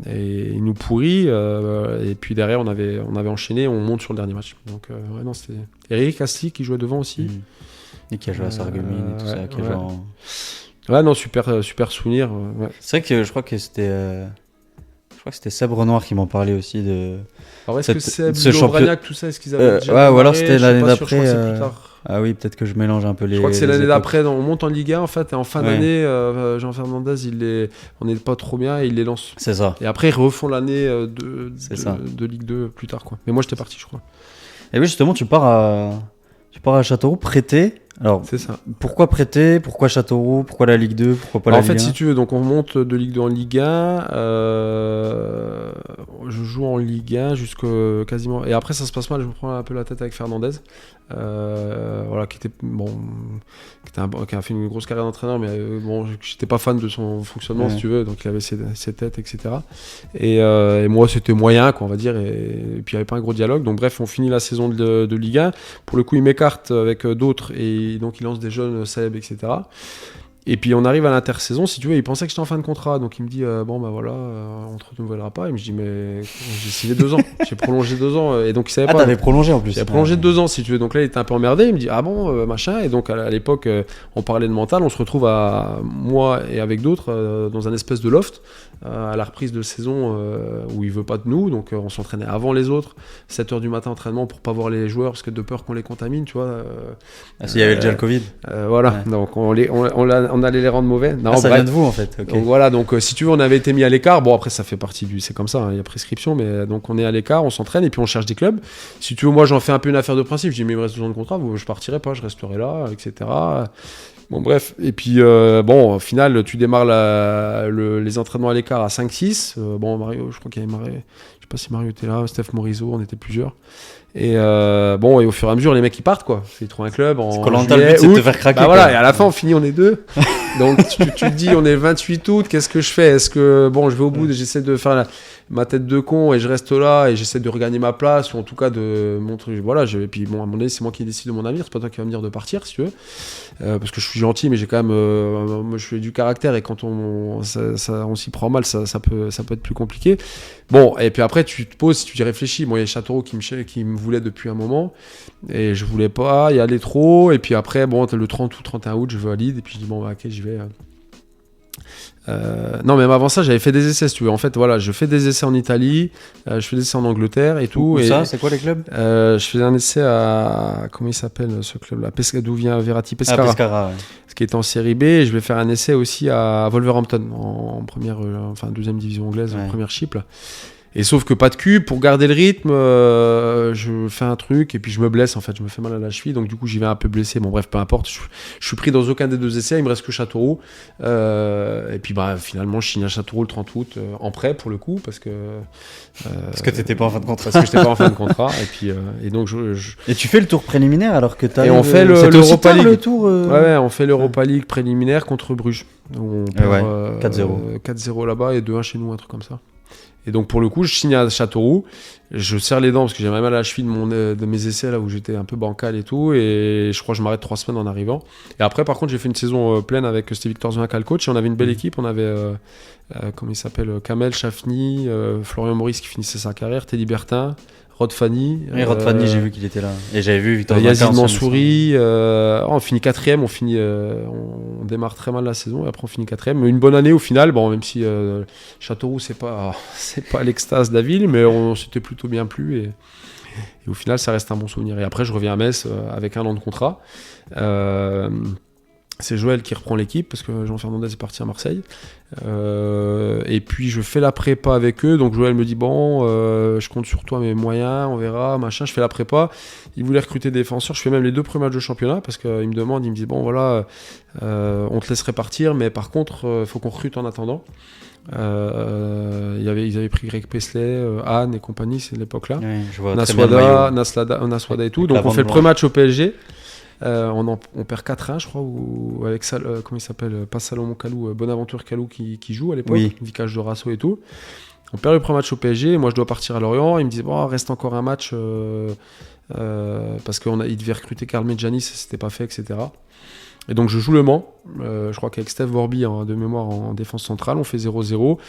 il nous pourrit. Et puis derrière, on avait enchaîné, on monte sur le dernier match. Donc, ouais, non, c'était Eric Asli qui jouait devant aussi. Et qui a joué à Sarreguemines et tout ça. Qui a joué en... Ouais, non, super souvenir. Ouais. C'est vrai que je crois que c'était. C'était Seb Renoir qui m'en parlait aussi de. Alors est-ce que Seb, Bragnac, tout ça, est-ce qu'ils avaient déjà ouais, ou alors c'était l'année d'après. Plus tard. Ah oui, peut-être que je mélange un peu les. Je crois que c'est l'année d'après, on monte en Ligue 1 en fait, et en fin d'année, Jean Fernandez, on n'est pas trop bien et il les lance. C'est ça. Et après ils refont l'année de Ligue 2 plus tard, quoi. Mais moi j'étais parti, je crois. Et oui, justement, tu pars à Châteauroux prêté. Alors, c'est ça. Pourquoi prêter? Pourquoi Châteauroux? Pourquoi la Ligue 2? Pourquoi pas la Ligue 1? En fait, si tu veux, donc on monte de Ligue 2 en Ligue 1. Je joue en Ligue 1 jusqu'à quasiment. Et après, ça se passe mal. Je me prends un peu la tête avec Fernandez. Voilà, qui a fait une grosse carrière d'entraîneur, mais j'étais pas fan de son fonctionnement, si tu veux. Donc il avait ses têtes, etc. Et moi, c'était moyen, quoi, on va dire. Et puis il n'y avait pas un gros dialogue. Donc bref, on finit la saison de Ligue 1. Pour le coup, il m'écarte avec d'autres et donc il lance des jeunes Seb, etc. Et puis on arrive à l'intersaison, si tu veux, il pensait que j'étais en fin de contrat, donc il me dit bon bah voilà, on te renouvellera pas. Il me dit mais j'ai signé 2 ans, j'ai prolongé 2 ans, et donc il savait pas. T'avais prolongé en plus. J'avais prolongé de 2 ans, si tu veux. Donc là il était un peu emmerdé, il me dit ah bon machin, et donc à l'époque on parlait de mental, on se retrouve à moi et avec d'autres dans un espèce de loft à la reprise de saison où il veut pas de nous, donc on s'entraînait avant les autres, 7h du matin entraînement pour pas voir les joueurs parce que de peur qu'on les contamine, tu vois. S'il y avait déjà le Covid. Voilà, donc on allait les rendre mauvais. Non, ça vient de vous en fait. Okay. Donc voilà, donc si tu veux, on avait été mis à l'écart. Bon, après, ça fait partie c'est comme ça, il y a prescription, mais donc on est à l'écart, on s'entraîne et puis on cherche des clubs. Si tu veux, moi j'en fais un peu une affaire de principe. Je dis, mais il me reste 2 ans de contrat, je partirai pas, je resterai là, etc. Bon, bref. Et puis, au final, tu démarres les entraînements à l'écart à 5-6. Mario, je crois qu'il y avait Mario, je sais pas si Mario était là, Steph Morizot, on était plusieurs. Et et au fur et à mesure, les mecs ils partent quoi. Ils trouvent un club en juillet, août. C'est de te faire craquer. Bah voilà, et à la fin on finit, on est 2. Donc tu te dis, on est 28 août, qu'est-ce que je fais ? Est-ce que je vais au bout, j'essaie de faire ma tête de con et je reste là et j'essaie de regagner ma place ou en tout cas de montrer, voilà. Et puis bon, à un moment donné, c'est moi qui décide de mon avenir. C'est pas toi qui vas me dire de partir si tu veux, parce que je suis gentil, mais j'ai quand même, je suis du caractère et quand on s'y prend mal, ça peut être plus compliqué. Bon, et puis après tu te poses, si tu y réfléchis. Moi, il y a Châteauroux qui me voulait depuis un moment et je voulais pas y aller trop. Et puis après, le 30 ou 31 août, je veux à Lille et puis je dis bon, ok, j'y vais. Non, mais avant ça, j'avais fait des essais, si tu veux. En fait, voilà, je fais des essais en Italie, je fais des essais en Angleterre et tout. Où et ça, c'est quoi les clubs ? Je faisais un essai à, comment il s'appelle ce club-là, d'où vient Verratti, Pescara. Ah, Pescara, ouais. Ce qui était en série B. Et je vais faire un essai aussi à Wolverhampton, en première, deuxième division anglaise, en première chip, là. Et sauf que pas de cul, pour garder le rythme, je fais un truc et puis je me blesse en fait, je me fais mal à la cheville, donc du coup j'y vais un peu blessé. Bon bref, peu importe, je suis pris dans aucun des 2 essais, il me reste que Châteauroux. Et puis finalement je signe à Châteauroux le 30 août en prêt pour le coup, parce que t'étais pas en fin de contrat. Parce que j'étais pas en fin de contrat. Et donc Et tu fais le tour préliminaire alors que t'as. Et on fait l'Europa League. Le tour. Ouais, on fait l'Europa League préliminaire contre Bruges. Où on perd 4-0. 4-0 là-bas et 2-1 chez nous, un truc comme ça. Et donc pour le coup, je signe à Châteauroux, je serre les dents parce que j'avais mal à la cheville de mes essais là où j'étais un peu bancal et tout, et je crois que je m'arrête 3 semaines en arrivant. Et après par contre j'ai fait une saison pleine avec Steve Victor Zunaka le coach, et on avait une belle équipe, on avait comment il s'appelle, Kamel, Chafni, Florian Maurice qui finissait sa carrière, Teddy Bertin, Rod Fanny. Oui, Rod Fanny, j'ai vu qu'il était là. Et j'avais vu Victor Yazid Mansouri. On finit 4ème, on démarre très mal la saison et après on finit 4ème. Une bonne année au final, même si Châteauroux c'est pas l'extase de la ville, mais on s'était plutôt bien plu et au final ça reste un bon souvenir. Et après je reviens à Metz avec 1 an de contrat. C'est Joël qui reprend l'équipe parce que Jean Fernandez est parti à Marseille. Et puis je fais la prépa avec eux. Donc Joël me dit je compte sur toi, mes moyens, on verra, machin. Je fais la prépa. Il voulait recruter des défenseurs. Je fais même les 2 premiers matchs de championnat parce qu'il me dit voilà, on te laisserait partir, mais par contre, il faut qu'on recrute en attendant. Ils avaient pris Greg Pesley, Anne et compagnie, c'est de l'époque là. Oui, Naswada et tout. Donc on fait le premier match au PSG. On perd 4-1 je crois, avec comment il s'appelle, pas Salomon Kalou, Bonaventure Kalou qui joue à l'époque, Vicage de Rasso et tout. On perd le premier match au PSG, moi je dois partir à Lorient, ils me disent reste encore un match parce qu'ils devaient recruter Karl Medjani, ça s'était pas fait, etc. Et donc je joue Le Mans, je crois qu'avec Steph Vorby de mémoire en défense centrale, on fait 0-0.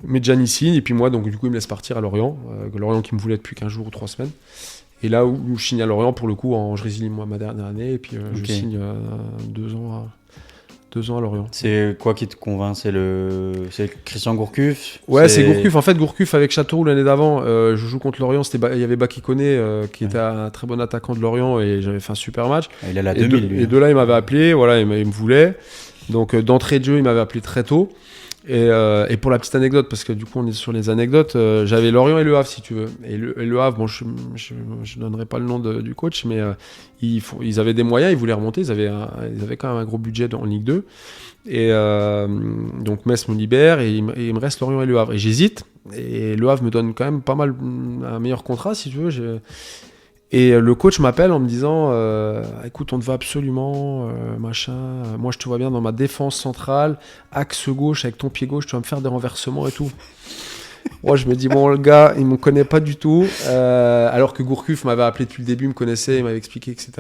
Medjani signe, et puis moi donc du coup il me laisse partir à Lorient, Lorient qui me voulait depuis 15 jours ou 3 semaines. Et là où je signe à Lorient, pour le coup, je résilie moi ma dernière année, et puis je signe 2 ans à Lorient. C'est quoi qui te convainc ? C'est Christian Gourcuff ? Ouais, c'est Gourcuff. En fait, Gourcuff avec Châteauroux l'année d'avant, je joue contre Lorient. Il y avait Baki Koné qui était un très bon attaquant de Lorient, et j'avais fait un super match. Il a la 2000, lui. Et de là, il m'avait appelé, voilà, il me voulait. Donc d'entrée de jeu, il m'avait appelé très tôt. Et pour la petite anecdote, parce que du coup on est sur les anecdotes, j'avais Lorient et Le Havre si tu veux. Et le Havre, je donnerai pas le nom du coach, mais ils avaient des moyens, ils voulaient remonter, ils avaient quand même un gros budget en Ligue 2. Et donc Metz me libère et il me reste Lorient et Le Havre. Et j'hésite, et Le Havre me donne quand même pas mal un meilleur contrat si tu veux. Et le coach m'appelle en me disant écoute, on te veut absolument, machin. Moi, je te vois bien dans ma défense centrale, axe gauche avec ton pied gauche, tu vas me faire des renversements et tout. Moi, je me dis, bon, le gars, il me connaît pas du tout. Alors que Gourcuff m'avait appelé depuis le début, me connaissait, il m'avait expliqué, etc.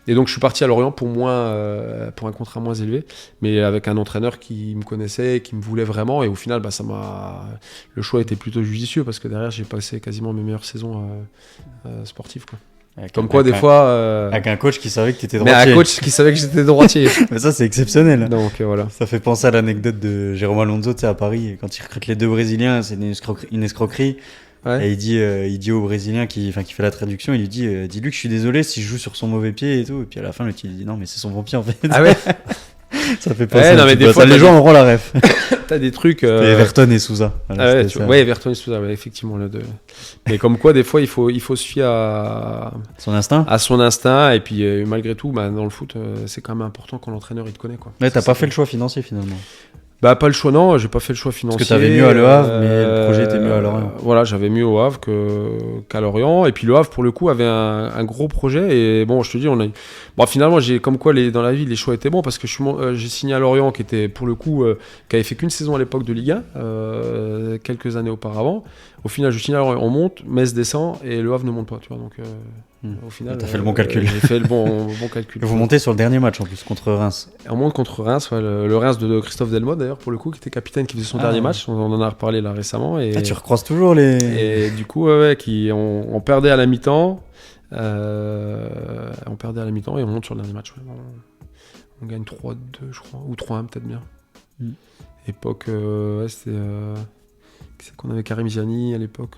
Et donc, je suis parti à Lorient pour un contrat moins élevé, mais avec un entraîneur qui me connaissait, qui me voulait vraiment. Et au final, le choix était plutôt judicieux parce que derrière, j'ai passé quasiment mes meilleures saisons sportives, quoi. Comme quoi, des fois. Avec un coach qui savait que tu étais Mais droitier. un coach qui savait que j'étais droitier. Mais ça, c'est exceptionnel. Donc voilà. Ça fait penser à l'anecdote de Jérôme Alonso, tu sais, à Paris, quand il recrute les 2 Brésiliens, c'est une escroquerie. Ouais. Et il dit au Brésilien qui fait la traduction, il lui dit dis-lui que je suis désolé si je joue sur son mauvais pied et tout. Et puis à la fin, le il dit non, mais c'est son bon pied en fait. Ah ouais. Ça fait penser non, mais des fois, les gens auront la ref. T'as des trucs. Everton et Sousa. Voilà, Everton et Sousa, ouais, effectivement. Mais comme quoi, des fois, il faut se fier à son instinct. À son instinct. Et puis, malgré tout, dans le foot, c'est quand même important quand l'entraîneur il te connaît, quoi. Ouais, t'as pas fait le choix financier finalement. Pas le choix, non, j'ai pas fait le choix financier. Parce que t'avais mieux à Le Havre, mais le projet était mieux à Lorient. Voilà, j'avais mieux au Havre qu'à Lorient. Et puis Le Havre, pour le coup, avait un gros projet. Et bon, je te dis, finalement, comme quoi dans la vie, les choix étaient bons parce que j'ai signé à Lorient, qui était, pour le coup, qui avait fait qu'une saison à l'époque de Ligue 1, quelques années auparavant. Au final, je signe à Lorient, on monte, Metz descend et Le Havre ne monte pas, tu vois. Donc, au final, t'as fait le bon calcul. J'ai fait le bon calcul. Et vous montez sur le dernier match en plus contre Reims. On monte contre Reims, le Reims de Christophe Delmotte d'ailleurs, pour le coup, qui était capitaine, qui faisait son dernier match. On en a reparlé là récemment. Et tu recroises toujours les. Et du coup, on perdait à la mi-temps. On perdait à la mi-temps et on monte sur le dernier match. Ouais. On gagne 3-2, je crois, ou 3-1 peut-être bien. Époque, c'était. C'est qu'on avait Karim Ziani à l'époque.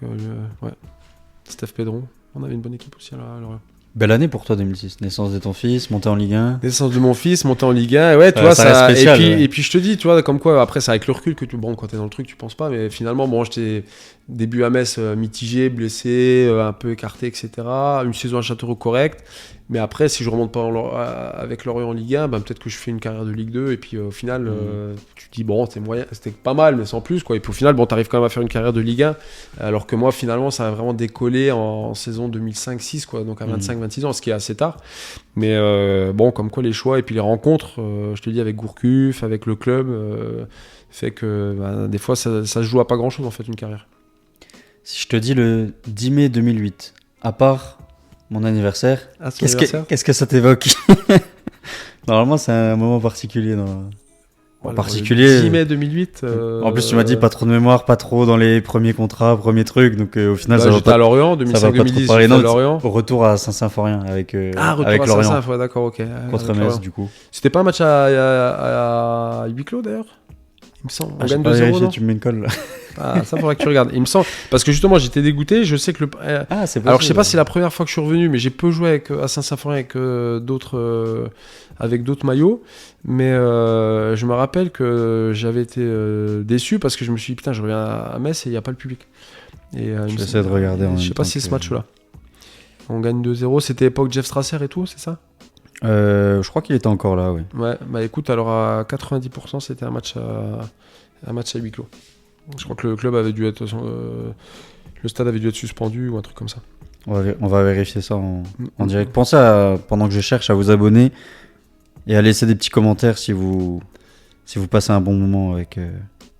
Steph Pedron. On avait une bonne équipe aussi à Lorient. Belle année pour toi 2006, naissance de ton fils, montée en Ligue 1. Naissance de mon fils, montée en Ligue 1, ouais, tu vois, ça reste spécial, et puis je te dis, tu vois, comme quoi, après, c'est avec le recul que quand t'es dans le truc, tu penses pas, mais finalement, j'étais début à Metz mitigé, blessé, un peu écarté, etc. Une saison à Châteauroux correcte, mais après, si je remonte pas avec Lorient en Ligue 1, peut-être que je fais une carrière de Ligue 2, et puis au final, tu te dis, c'était pas mal, mais sans plus, quoi. Et puis au final, t'arrives quand même à faire une carrière de Ligue 1, alors que moi, finalement, ça a vraiment décollé en saison 2005-6, quoi, donc à 25-26 ans, ce qui est assez tard. Mais comme quoi les choix et puis les rencontres, je te dis, avec Gourcuff, avec le club, fait que des fois, ça se joue à pas grand-chose, en fait, une carrière. Si je te dis le 10 mai 2008, à part mon anniversaire, qu'est-ce que ça t'évoque? Normalement, c'est un moment particulier. En particulier. Le 10 mai 2008. En plus, tu m'as dit pas trop de mémoire, pas trop dans les premiers contrats, premiers trucs. Donc au final, ça va pas. À Lorient, 2005-2010. J'étais à Lorient. Au retour à Saint-Symphorien avec retour avec à Lorient. Saint-Symphorien, ouais, d'accord, ok. Contre Metz, du coup. C'était pas un match à huis clos d'ailleurs? Il me semble. On gagne 2-0. Non, tu me mets une colle. Ça faudrait que tu regardes. Il me semble, parce que justement j'étais dégoûté. Je sais que c'est possible. Alors je sais pas si c'est la première fois que je suis revenu, mais j'ai peu joué à Saint-Symphorien avec d'autres maillots. Mais je me rappelle que j'avais été déçu parce que je me suis dit putain, je reviens à Metz et il y a pas le public. Et j'essaie de regarder. Je sais pas si c'est ce match-là. On gagne 2-0. C'était époque Jeff Strasser et tout, c'est ça? Je crois qu'il était encore là, oui. Ouais, écoute, alors à 90%, c'était un match à huis clos. Je crois que le club avait dû être. Le stade avait dû être suspendu ou un truc comme ça. On va vérifier ça en direct. Pensez pendant que je cherche, à vous abonner et à laisser des petits commentaires si vous passez un bon moment avec.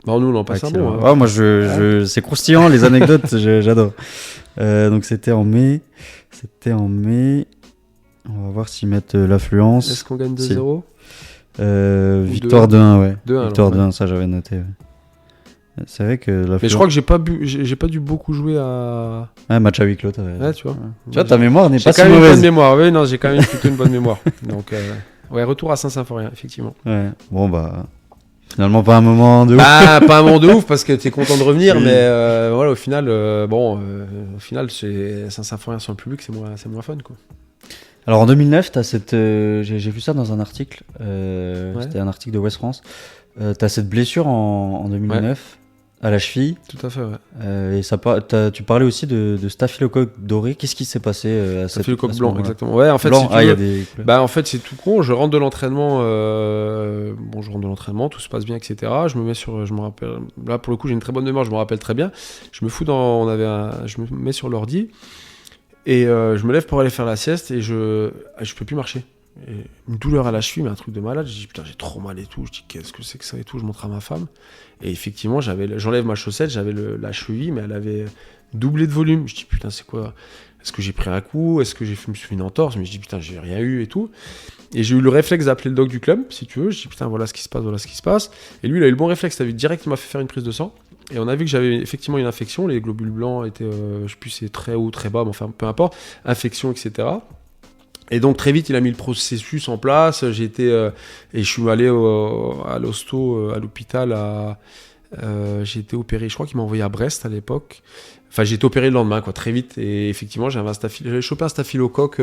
Nous, on en passe un bon. Hein. Moi, c'est croustillant, les anecdotes, j'adore. Donc, c'était en mai. On va voir s'ils mettent l'affluence. Est-ce qu'on gagne 2-0 Victoire 2-1, ouais. 2-1, victoire 2-1, ça j'avais noté. Ouais. C'est vrai que l'affluence... Mais je crois que j'ai pas dû beaucoup jouer à... Ouais, match à huis clos, t'avais... Ouais, tu vois. Tu vois, ta mémoire n'est pas si mauvaise. J'ai quand même une bonne mémoire, oui, non, j'ai quand même plutôt une bonne mémoire. Donc, retour à Saint-Symphorien, effectivement. Ouais, bon, finalement, pas un moment de ouf. Pas un moment de ouf, parce que t'es content de revenir, mais voilà, au final, c'est Saint-Symphorien sans le public, c'est moins fun, quoi. Alors en 2009, t'as j'ai vu ça dans un article, c'était un article de West France, t'as cette blessure en 2009 à la cheville. Tout à fait, ouais. Et tu parlais aussi de staphylocoque doré. Qu'est-ce qui s'est passé à staphylocoque blanc, exactement. Ouais, en fait, blanc, en fait, c'est tout con. Je rentre de l'entraînement, tout se passe bien, etc. Je me rappelle, là pour le coup, j'ai une très bonne mémoire, je me rappelle très bien. Je me mets sur l'ordi. Et je me lève pour aller faire la sieste et je peux plus marcher. Et une douleur à la cheville, mais un truc de malade. Je dis putain, j'ai trop mal et tout. Je dis qu'est-ce que c'est que ça et tout. Je montre à ma femme. Et effectivement, j'enlève ma chaussette, j'avais la cheville, mais elle avait doublé de volume. Je dis putain, c'est quoi? Est-ce que j'ai pris un coup? Est-ce que je me suis fait une entorse? Mais je dis putain, j'ai rien eu et tout. Et j'ai eu le réflexe d'appeler le doc du club, si tu veux. Je dis putain, voilà ce qui se passe, voilà ce qui se passe. Et lui, il a eu le bon réflexe. T'as vu, direct, il m'a fait faire une prise de sang. Et on a vu que j'avais effectivement une infection. Les globules blancs étaient, je sais plus, c'est très haut, très bas, mais enfin, peu importe. Infection, etc. Et donc très vite, il a mis le processus en place. J'ai été et je suis allé à l'hosto, à l'hôpital. J'ai été opéré. Je crois qu'il m'a envoyé à Brest à l'époque. Enfin, j'ai été opéré le lendemain, quoi, très vite. Et effectivement, j'avais chopé un staphylocoque.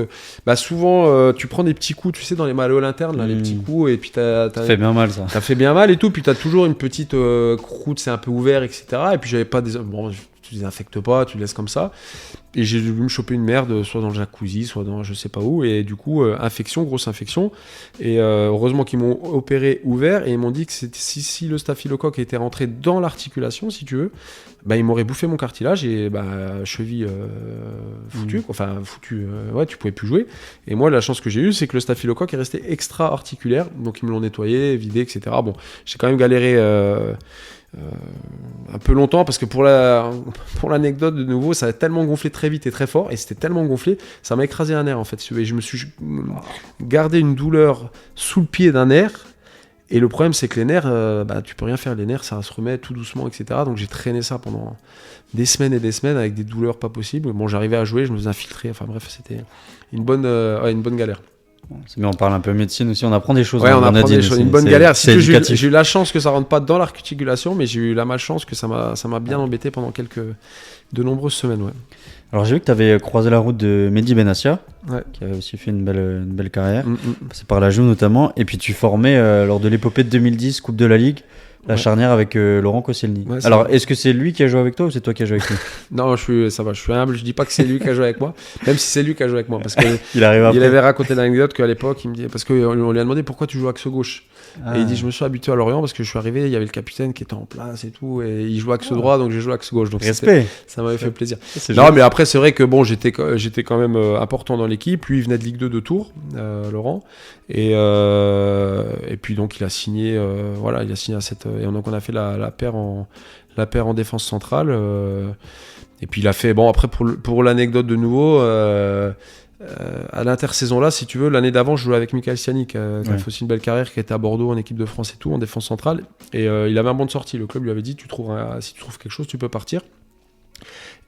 Souvent, tu prends des petits coups, tu sais, dans les malléoles internes, là, les petits coups, et puis ça fait bien mal, ça. Ça fait bien mal et tout. Puis t'as toujours une petite croûte, c'est un peu ouvert, etc. Et puis j'avais pas des. Bon, tu désinfectes pas, tu le laisses comme ça. Et j'ai dû me choper une merde, soit dans le jacuzzi, soit dans je sais pas où. Et du coup, infection, grosse infection. Et heureusement qu'ils m'ont opéré ouvert. Et ils m'ont dit que si le staphylocoque était rentré dans l'articulation, si tu veux, bah, il m'aurait bouffé mon cartilage et cheville foutue. Enfin, foutue, ouais, tu pouvais plus jouer. Et moi, la chance que j'ai eue, c'est que le staphylocoque est resté extra-articulaire. Donc ils me l'ont nettoyé, vidé, etc. Bon, j'ai quand même galéré. Un peu longtemps parce que pour l'anecdote de nouveau, ça a tellement gonflé très vite et très fort et c'était tellement gonflé, ça m'a écrasé un nerf en fait. Et je me suis gardé une douleur sous le pied d'un nerf. Et le problème, c'est que les nerfs, tu peux rien faire. Les nerfs, ça se remet tout doucement, etc. Donc j'ai traîné ça pendant des semaines et des semaines avec des douleurs pas possibles. Bon, j'arrivais à jouer, je me faisais infiltrer. Enfin bref, c'était une bonne galère. C'est bien, on parle un peu médecine aussi, on apprend des choses. Ouais, on apprend des choses. Une bonne galère. J'ai eu la chance que ça rentre pas dans l'articulation, mais j'ai eu la malchance que ça m'a bien embêté pendant de nombreuses semaines. Ouais. Alors j'ai vu que tu avais croisé la route de Mehdi Benassia, ouais, qui avait aussi fait une belle carrière. C'est par la Juve notamment. Et puis tu formais lors de l'épopée de 2010, Coupe de la Ligue, la charnière avec Laurent Koscielny. Ouais, alors, est-ce que c'est lui qui a joué avec toi ou c'est toi qui as joué avec lui? Non, ça va, je suis humble, je dis pas que c'est lui qui a joué avec moi, même si c'est lui qui a joué avec moi. Parce qu'il il avait raconté l'anecdote qu'à l'époque, il me dit, parce qu'on lui a demandé pourquoi tu joues axe gauche. Et il dit, je me suis habitué à Lorient parce que je suis arrivé, il y avait le capitaine qui était en place et tout, et il jouait axe droit, donc j'ai joué axe gauche. Donc respect. Ça m'avait fait plaisir. Non, mais après, c'est vrai que bon, j'étais quand même important dans l'équipe. Lui, il venait de Ligue 2 de Tours, Laurent. Et puis donc il a signé à cette et donc on a fait la paire en défense centrale et puis il a fait après pour l'anecdote de nouveau à l'intersaison là, si tu veux, l'année d'avant je jouais avec Michael Siani qui a fait aussi une belle carrière, qui était à Bordeaux en équipe de France et tout, en défense centrale, et il avait un bon de sortie. Le club lui avait dit si tu trouves quelque chose tu peux partir.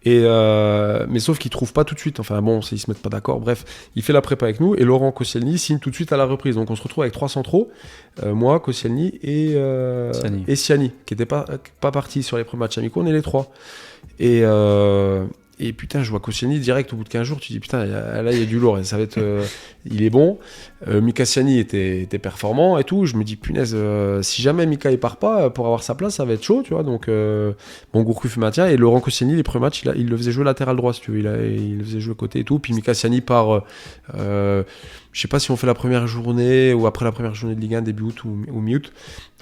Mais sauf qu'ils trouvent pas tout de suite, enfin bon, ils se mettent pas d'accord, bref, il fait la prépa avec nous et Laurent Koscielny signe tout de suite à la reprise, donc on se retrouve avec 3 centraux, moi, Koscielny et Siani, qui n'étaient pas partis sur les premiers matchs amicaux, on est les 3 et putain, je vois Koscielny direct au bout de 15 jours, tu dis putain, là il y a du lourd, et ça va être, il est bon. Mika Siani était performant et tout. Je me dis punaise, si jamais Mika il part pas, pour avoir sa place, ça va être chaud, tu vois. Donc Gourcuff maintient, et Laurent Koscielny, les premiers matchs, il le faisait jouer latéral droit, si tu veux. Il le faisait jouer côté et tout. Puis Mika Siani part, je sais pas si on fait la première journée ou après la première journée de Ligue 1, début août ou mi-août.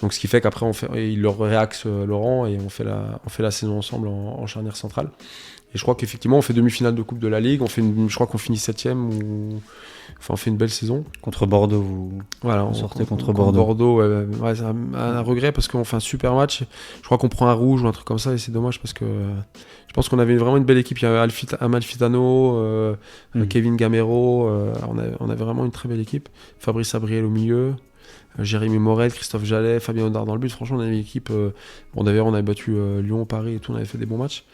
Donc ce qui fait qu'après il leur réaxe Laurent et on fait la saison ensemble en charnière centrale. Et je crois qu'effectivement, on fait demi-finale de Coupe de la Ligue. Je crois qu'on finit 7ème on fait une belle saison. Contre Bordeaux, on sortait contre Bordeaux. Ouais, c'est un regret parce qu'on fait un super match. Je crois qu'on prend un rouge ou un truc comme ça et c'est dommage parce que je pense qu'on avait vraiment une belle équipe. Il y avait Amalfitano, Kevin Gamero. On avait vraiment une très belle équipe. Fabrice Abriel au milieu. Jérémy Morel, Christophe Jallet, Fabien Audard dans le but. Franchement, on avait une équipe. D'ailleurs, on avait battu Lyon, Paris et tout. On avait fait des bons matchs.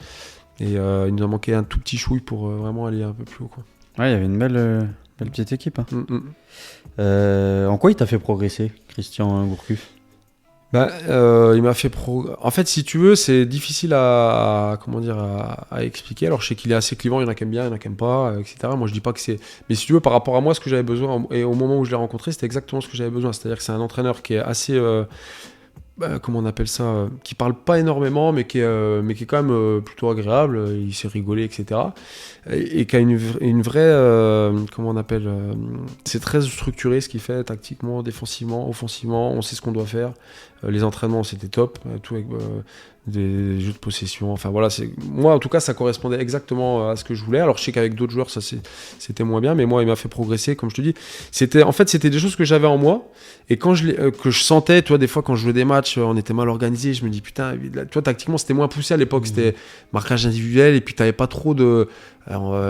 Et il nous a manqué un tout petit chouille pour vraiment aller un peu plus haut, quoi. Ouais, il y avait une belle petite équipe. Hein. En quoi il t'a fait progresser, Christian Gourcuff? Il m'a fait En fait, si tu veux, c'est difficile à expliquer. Alors, je sais qu'il est assez clivant, il y en a qui aiment bien, il y en a qui aiment pas, etc. Moi, je dis pas que c'est... Mais si tu veux, par rapport à moi, ce que j'avais besoin, et au moment où je l'ai rencontré, c'était exactement ce que j'avais besoin. C'est-à-dire que c'est un entraîneur qui est assez... comment on appelle ça, qui parle pas énormément mais qui est quand même plutôt agréable, il sait rigoler, etc. Et qui a une vraie comment on appelle, c'est très structuré ce qu'il fait tactiquement, défensivement, offensivement, on sait ce qu'on doit faire. Les entraînements c'était top, tout avec des jeux de possession. Enfin voilà, moi en tout cas ça correspondait exactement à ce que je voulais. Alors je sais qu'avec d'autres joueurs c'était moins bien, mais moi il m'a fait progresser, comme je te dis. C'était des choses que j'avais en moi, et quand que je sentais, tu vois, des fois quand je jouais des matchs, on était mal organisé, je me dis putain, toi tactiquement c'était moins poussé à l'époque, c'était marquage individuel, et puis t'avais pas trop de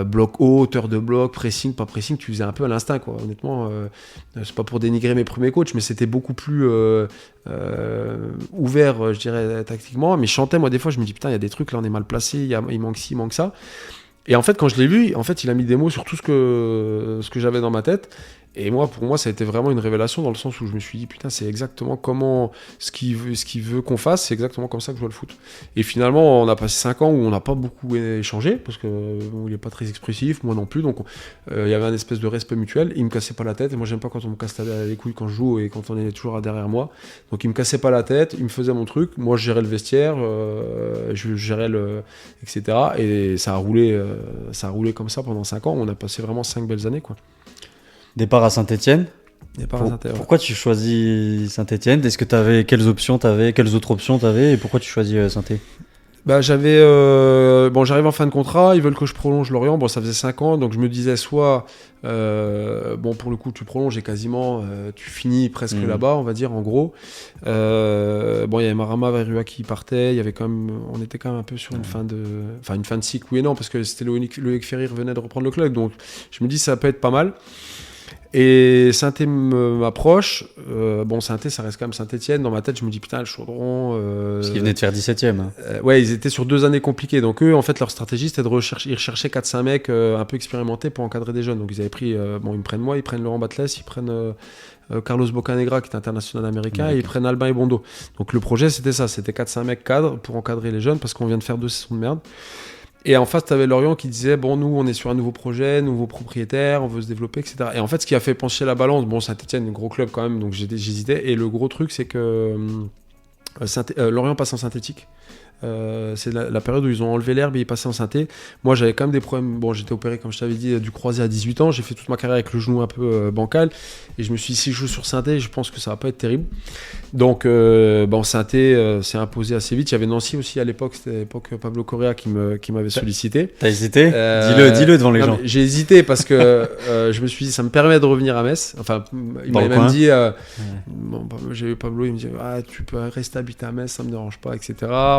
bloc haut, hauteur de bloc, pressing, pas pressing, tu faisais un peu à l'instinct, quoi. Honnêtement, c'est pas pour dénigrer mes premiers coachs, mais c'était beaucoup plus ouvert, je dirais, tactiquement. Mais je chantais, moi, des fois, je me dis putain, il y a des trucs là, on est mal placé, il manque ci, il manque ça. Et en fait, quand je l'ai vu, en fait, il a mis des mots sur tout ce que j'avais dans ma tête. Et moi, pour moi, ça a été vraiment une révélation, dans le sens où je me suis dit putain, c'est exactement ce qu'il veut qu'on fasse, c'est exactement comme ça que je vois le foot. Et finalement, on a passé 5 ans où on n'a pas beaucoup échangé, parce que il est pas très expressif, moi non plus, donc il y avait un espèce de respect mutuel. Il me cassait pas la tête, et moi j'aime pas quand on me casse les couilles quand je joue et quand on est toujours derrière moi. Donc il me cassait pas la tête, il me faisait mon truc, moi je gérais le vestiaire, je gérais etc. Et ça a roulé comme ça pendant 5 ans. On a passé vraiment 5 belles années, quoi. Départ à Saint-Etienne. Pourquoi tu choisis Saint-Etienne ? Est-ce que quelles autres options t'avais, et pourquoi tu choisis Saint-Etienne ? Bah, j'arrive en fin de contrat, ils veulent que je prolonge Lorient. Bon, ça faisait 5 ans, donc je me disais soit pour le coup tu prolonges et quasiment tu finis presque là-bas, on va dire, en gros. Il y avait Marama Verua qui partait, il y avait on était quand même un peu sur une fin de cycle, oui et non, parce que c'était Loïc Ferry venait de reprendre le club, donc je me dis ça peut être pas mal. Et Saint-Étienne m'approche. Saint-Étienne, ça reste quand même Saint-Étienne. Dans ma tête, je me dis putain, le Chaudron. Parce qu'ils venaient de faire 17ème. Ouais, ils étaient sur 2 années compliquées. Donc eux, en fait, leur stratégie, c'était ils recherchaient 4-5 mecs un peu expérimentés pour encadrer des jeunes. Donc ils avaient pris, ils me prennent moi, ils prennent Laurent Batles, ils prennent Carlos Bocanegra, qui est international américain, et ils prennent Albin Ebondo. Donc le projet, c'était ça. C'était 4-5 mecs cadres pour encadrer les jeunes, parce qu'on vient de faire 2 saisons de merde. Et en face, tu avais Lorient qui disait bon, nous, on est sur un nouveau projet, nouveau propriétaire, on veut se développer, etc. Et en fait, ce qui a fait pencher la balance, Saint-Etienne, un gros club quand même, donc j'hésitais. Et le gros truc, c'est que Lorient passe en synthétique. C'est la période où ils ont enlevé l'herbe et ils passaient en synthé. Moi, j'avais quand même des problèmes. Bon, j'étais opéré, comme je t'avais dit, du croisé à 18 ans. J'ai fait toute ma carrière avec le genou un peu bancal. Et je me suis dit, si je joue sur synthé, je pense que ça va pas être terrible. Donc, synthé s'est imposé assez vite. Il y avait Nancy aussi à l'époque. C'était à l'époque Pablo Correa qui m'avait sollicité. T'as hésité ? Dis-le devant les gens. J'ai hésité parce que je me suis dit, ça me permet de revenir à Metz. Enfin, il m'avait même dit, j'ai eu Pablo, il me dit, tu peux rester habiter à Metz, ça me dérange pas, etc.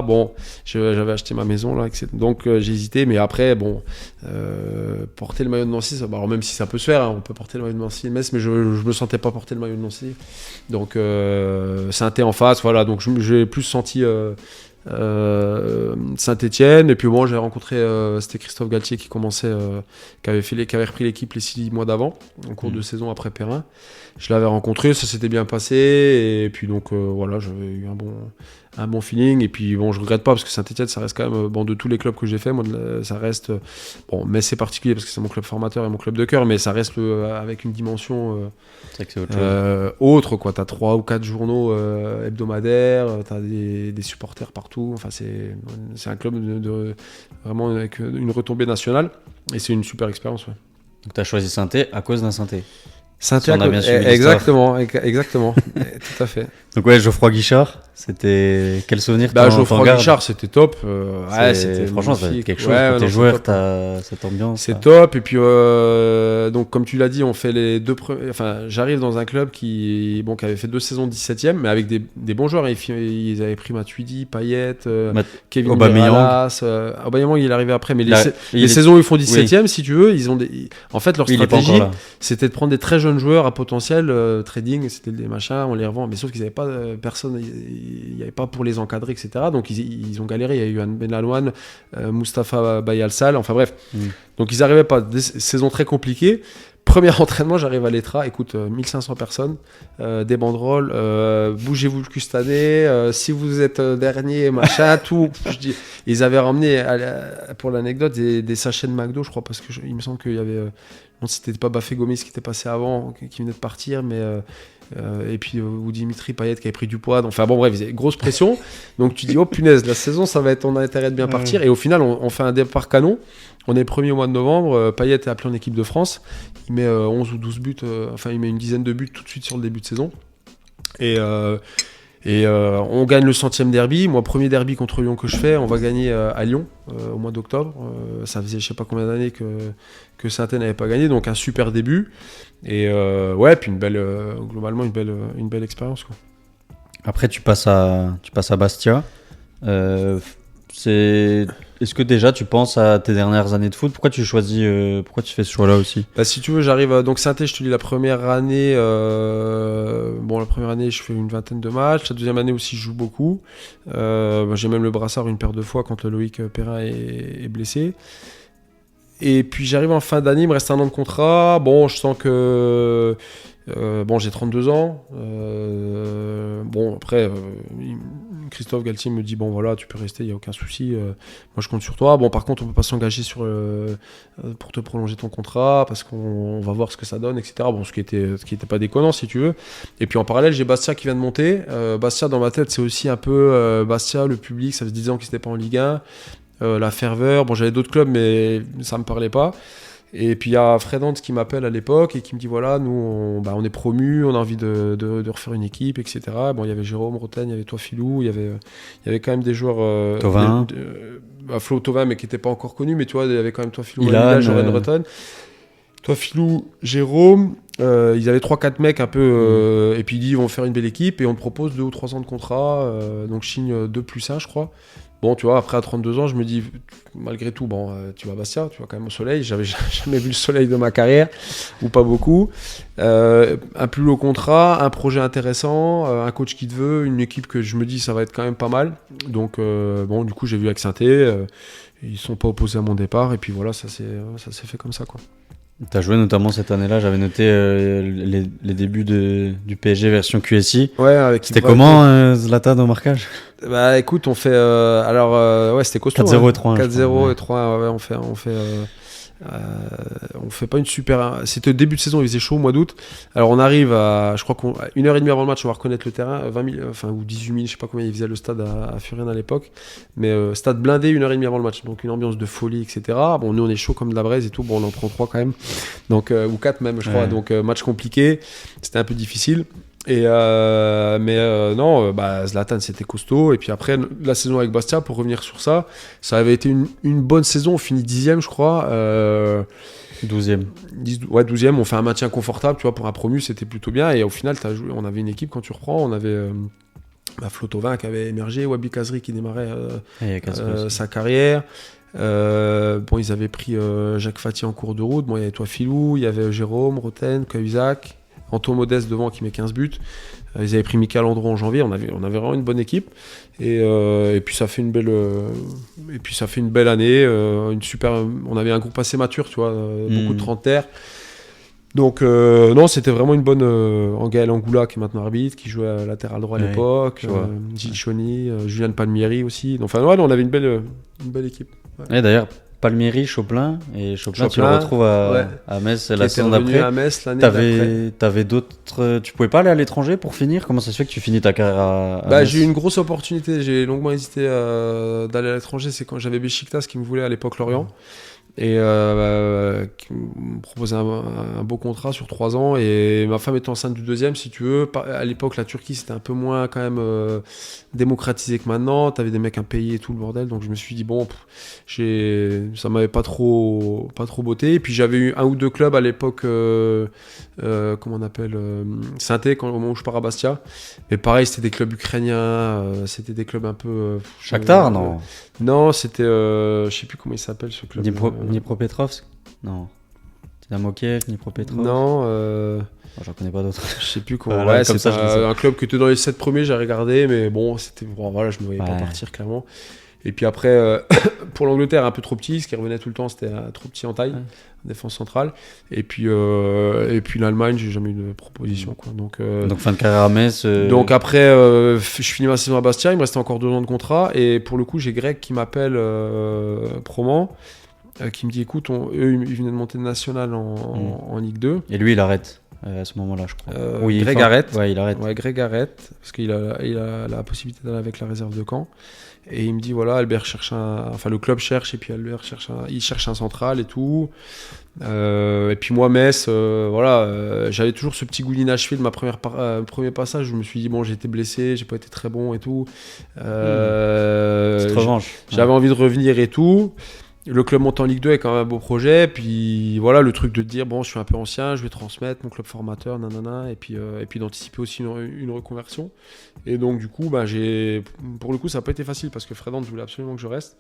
Bon, j'avais acheté ma maison là, etc. Donc j'ai hésité, mais après, porter le maillot de Nancy, alors même si ça peut se faire, on peut porter le maillot de Nancy et Metz, mais je me sentais pas porter le maillot de Nancy. Donc Saint-Étienne en face, voilà. Donc j'ai plus senti Saint-Etienne, et puis j'avais rencontré c'était Christophe Galtier qui commençait qui avait repris l'équipe les 6 mois d'avant en cours de saison après Perrin. Je l'avais rencontré, ça s'était bien passé, et puis donc j'avais eu un bon feeling. Et puis je regrette pas, parce que Saint-Etienne, ça reste quand même de tous les clubs que j'ai fait, moi ça reste mais c'est particulier parce que c'est mon club formateur et mon club de cœur, mais ça reste avec une dimension autre, quoi. T'as 3 ou 4 journaux hebdomadaires, t'as des supporters partout, enfin c'est un club vraiment avec une retombée nationale, et c'est une super expérience, ouais. Donc t'as choisi Saint-Étienne à cause d'un Saint-Étienne. Saint-Étienne, exactement, tout à fait. Donc Geoffroy Guichard, c'était quel souvenir? Geoffroy Guichard, c'était top. C'était franchement quelque chose. Quand t'es joueur, t'as cette ambiance. C'est top. Et puis donc comme tu l'as dit, on fait les 2 premiers. Enfin, j'arrive dans un club qui avait fait 2 saisons 17e, mais avec des bons joueurs. Ils avaient pris Matuidi, Payet, Kevin Mirallas. Aubameyang, il est arrivé après, mais les saisons où ils font 17e, si tu veux, en fait leur stratégie, c'était de prendre des très jeunes joueurs à potentiel trading, c'était des machins, on les revend, mais sauf qu'ils n'avaient pas personne, il n'y avait pas pour les encadrer, etc. Donc ils ont galéré. Il y a eu un Ben Alouane, Moustapha Bayalsal, enfin bref. Donc ils n'arrivaient pas. Des saisons très compliquées. Premier entraînement, j'arrive à l'Etra, écoute, 1500 personnes, des banderoles, bougez-vous le cul cette année, si vous êtes dernier, machin, tout. Ils avaient ramené, pour l'anecdote, des sachets de McDo, je crois, parce que il me semble qu'il y avait, c'était pas Bafé Gomis qui était passé avant, qui venait de partir, mais et puis ou Dimitri Payet qui avait pris du poids. Enfin bon, bref, il y avait grosse pression. Donc tu dis, oh punaise, la saison, on a intérêt de bien partir. Et au final, on fait un départ canon. On est premier au mois de novembre. Payet est appelé en équipe de France. Il met 11 ou 12 buts, il met une dizaine de buts tout de suite sur le début de saison. Et Et on gagne le 100e derby. Moi, premier derby contre Lyon que je fais, on va gagner à Lyon au mois d'octobre. Ça faisait je sais pas combien d'années que Saint-Étienne n'avait pas gagné, donc un super début. Et puis globalement une belle expérience, quoi. Après, tu passes à Bastia. Est-ce que déjà tu penses à tes dernières années de foot? Pourquoi tu fais ce choix-là aussi? Si tu veux, j'arrive donc Saint-Étienne, je te dis la première année. La première année, je fais une vingtaine de matchs. La deuxième année aussi, je joue beaucoup. J'ai même le brassard une paire de fois quand Loïc Perrin est blessé. Et puis j'arrive en fin d'année, il me reste 1 an de contrat. Bon, je sens que j'ai 32 ans. Après, Christophe Galtier me dit bon voilà, tu peux rester, il y a aucun souci. Moi, je compte sur toi. Bon, par contre, on peut pas s'engager pour te prolonger ton contrat parce qu'on va voir ce que ça donne, etc. Bon, ce qui était pas déconnant si tu veux. Et puis en parallèle, j'ai Bastia qui vient de monter. Bastia dans ma tête, c'est aussi un peu Bastia, le public. Ça faisait 10 ans qu'ils n'étaient pas en Ligue 1. La ferveur, j'avais d'autres clubs mais ça me parlait pas. Et puis il y a Fred Hans qui m'appelle à l'époque et qui me dit voilà, nous on est promus, on a envie de refaire une équipe, etc. Bon, il y avait Jérôme Roten, il y avait toi Philou, il y avait quand même des joueurs Thauvin. Flo Thauvin, mais qui n'était pas encore connu, mais tu vois, il y avait quand même toi Philou, Joren Roten, toi Philou, Jérôme. Ils avaient 3-4 mecs un peu et puis ils disent ils vont faire une belle équipe et on te propose 2 ou 3 ans de contrat, donc je signe 2+1 je crois. Bon, tu vois, après à 32 ans, je me dis, malgré tout, tu vas à Bastia, tu vas quand même au soleil. J'avais jamais vu le soleil de ma carrière, ou pas beaucoup. Un plus long contrat, un projet intéressant, un coach qui te veut, une équipe que je me dis, ça va être quand même pas mal. Donc, du coup, j'ai vu avec Saint-Étienne, ils sont pas opposés à mon départ, et puis voilà, ça s'est fait comme ça, quoi. Tu as joué notamment cette année-là, j'avais noté les débuts du PSG version QSI. Ouais, c'était comment Zlatan au marquage? Écoute, on fait c'était costaud. 4-0 et 3-1. 4-0 et 3-1, on fait pas une super. C'était début de saison, il faisait chaud au mois d'août. Alors on arrive à, je crois qu'à 1h30 avant le match, on va reconnaître le terrain, 20 000, ou 18 000, je sais pas combien il faisait le stade à Furion à l'époque, mais stade blindé 1h30 avant le match, donc une ambiance de folie, etc. Bon, nous on est chaud comme de la braise et tout, on en prend 3 quand même, donc ou 4 même, je crois, ouais. Donc match compliqué, c'était un peu difficile. Zlatan c'était costaud, et puis après la saison avec Bastia, pour revenir sur ça avait été une bonne saison, on finit 10e je crois, 12e. 12e, on fait un maintien confortable, tu vois, pour un promu c'était plutôt bien, et au final on avait une équipe, quand tu reprends, on avait Flo Thauvin qui avait émergé, Wabi Kazri qui démarrait sa carrière. Ils avaient pris Jacques Fati en cours de route, il y avait toi Philou, il y avait Jérôme, Roten, Cahuzac, Anto Modeste devant qui met 15 buts. Ils avaient pris Michael Andro en janvier. On avait vraiment une bonne équipe. Et puis ça fait une belle année. On avait un groupe assez mature, tu vois, beaucoup de trentenaires. Donc c'était vraiment une bonne. Gaël Angoula qui est maintenant arbitre, qui jouait à latéral droit à l'époque. Gilles Chauny, Julian Palmieri aussi. Donc, on avait une belle équipe. Ouais. Et d'ailleurs, Palmieri, Chopin, tu le retrouves à Metz la saison d'après. À Metz l'année d'après. T'avais d'autres. Tu pouvais pas aller à l'étranger pour finir? Comment ça se fait que tu finis ta carrière à Metz? J'ai eu une grosse opportunité. J'ai longuement hésité d'aller à l'étranger. C'est quand j'avais Beşiktaş qui me voulait à l'époque Lorient. Et qui me proposait un beau contrat sur 3 ans, et ma femme était enceinte du 2e, si tu veux. À l'époque, la Turquie c'était un peu moins quand même démocratisé que maintenant, t'avais des mecs impayés et tout le bordel, donc je me suis dit ça m'avait pas trop botté. Et puis j'avais eu 1 ou 2 clubs à l'époque, comment on appelle, Saint-Étienne, au moment où je pars à Bastia, mais pareil, c'était des clubs ukrainiens, c'était des clubs un peu Shakhtar, non? Non, c'était je sais plus comment il s'appelle ce club. Dnipropetrovsk? Non. Dynamo Kiev, Dnipropetrovsk? Non. J'en connais pas d'autres. Je sais plus comment. C'est un club qui était dans les 7 premiers, j'ai regardé, mais bon, je me voyais pas partir clairement. Et puis après, pour l'Angleterre, un peu trop petit, ce qui revenait tout le temps, c'était trop petit en taille, en défense centrale. Et puis l'Allemagne, j'ai jamais eu de proposition, quoi. Donc fin de carrière à Metz. Donc après, je finis ma saison à Bastia, il me restait encore 2 ans de contrat, et pour le coup, j'ai Greg qui m'appelle Proman, qui me dit écoute, eux ils venaient de monter de national en Ligue 2. Et lui il arrête. à ce moment-là, je crois. Greg arrête. Ouais, il arrête. Ouais, Greg arrête parce qu'il a la possibilité d'aller avec la réserve de Caen. Et il me dit voilà, Albert cherche le club cherche et puis Albert il cherche un central et tout. Et puis moi Metz, j'avais toujours ce petit goût d'inachevé de ma premier passage. Je me suis dit bon, j'ai été blessé, j'ai pas été très bon et tout. Petite revanche. J'avais envie de revenir et tout. Le club monte en Ligue 2 est quand même un beau projet. Puis voilà, le truc de te dire bon, je suis un peu ancien, je vais transmettre mon club formateur, nanana, et puis d'anticiper aussi une reconversion. Et donc du coup, pour le coup, ça n'a pas été facile parce que Fredand voulait absolument que je reste.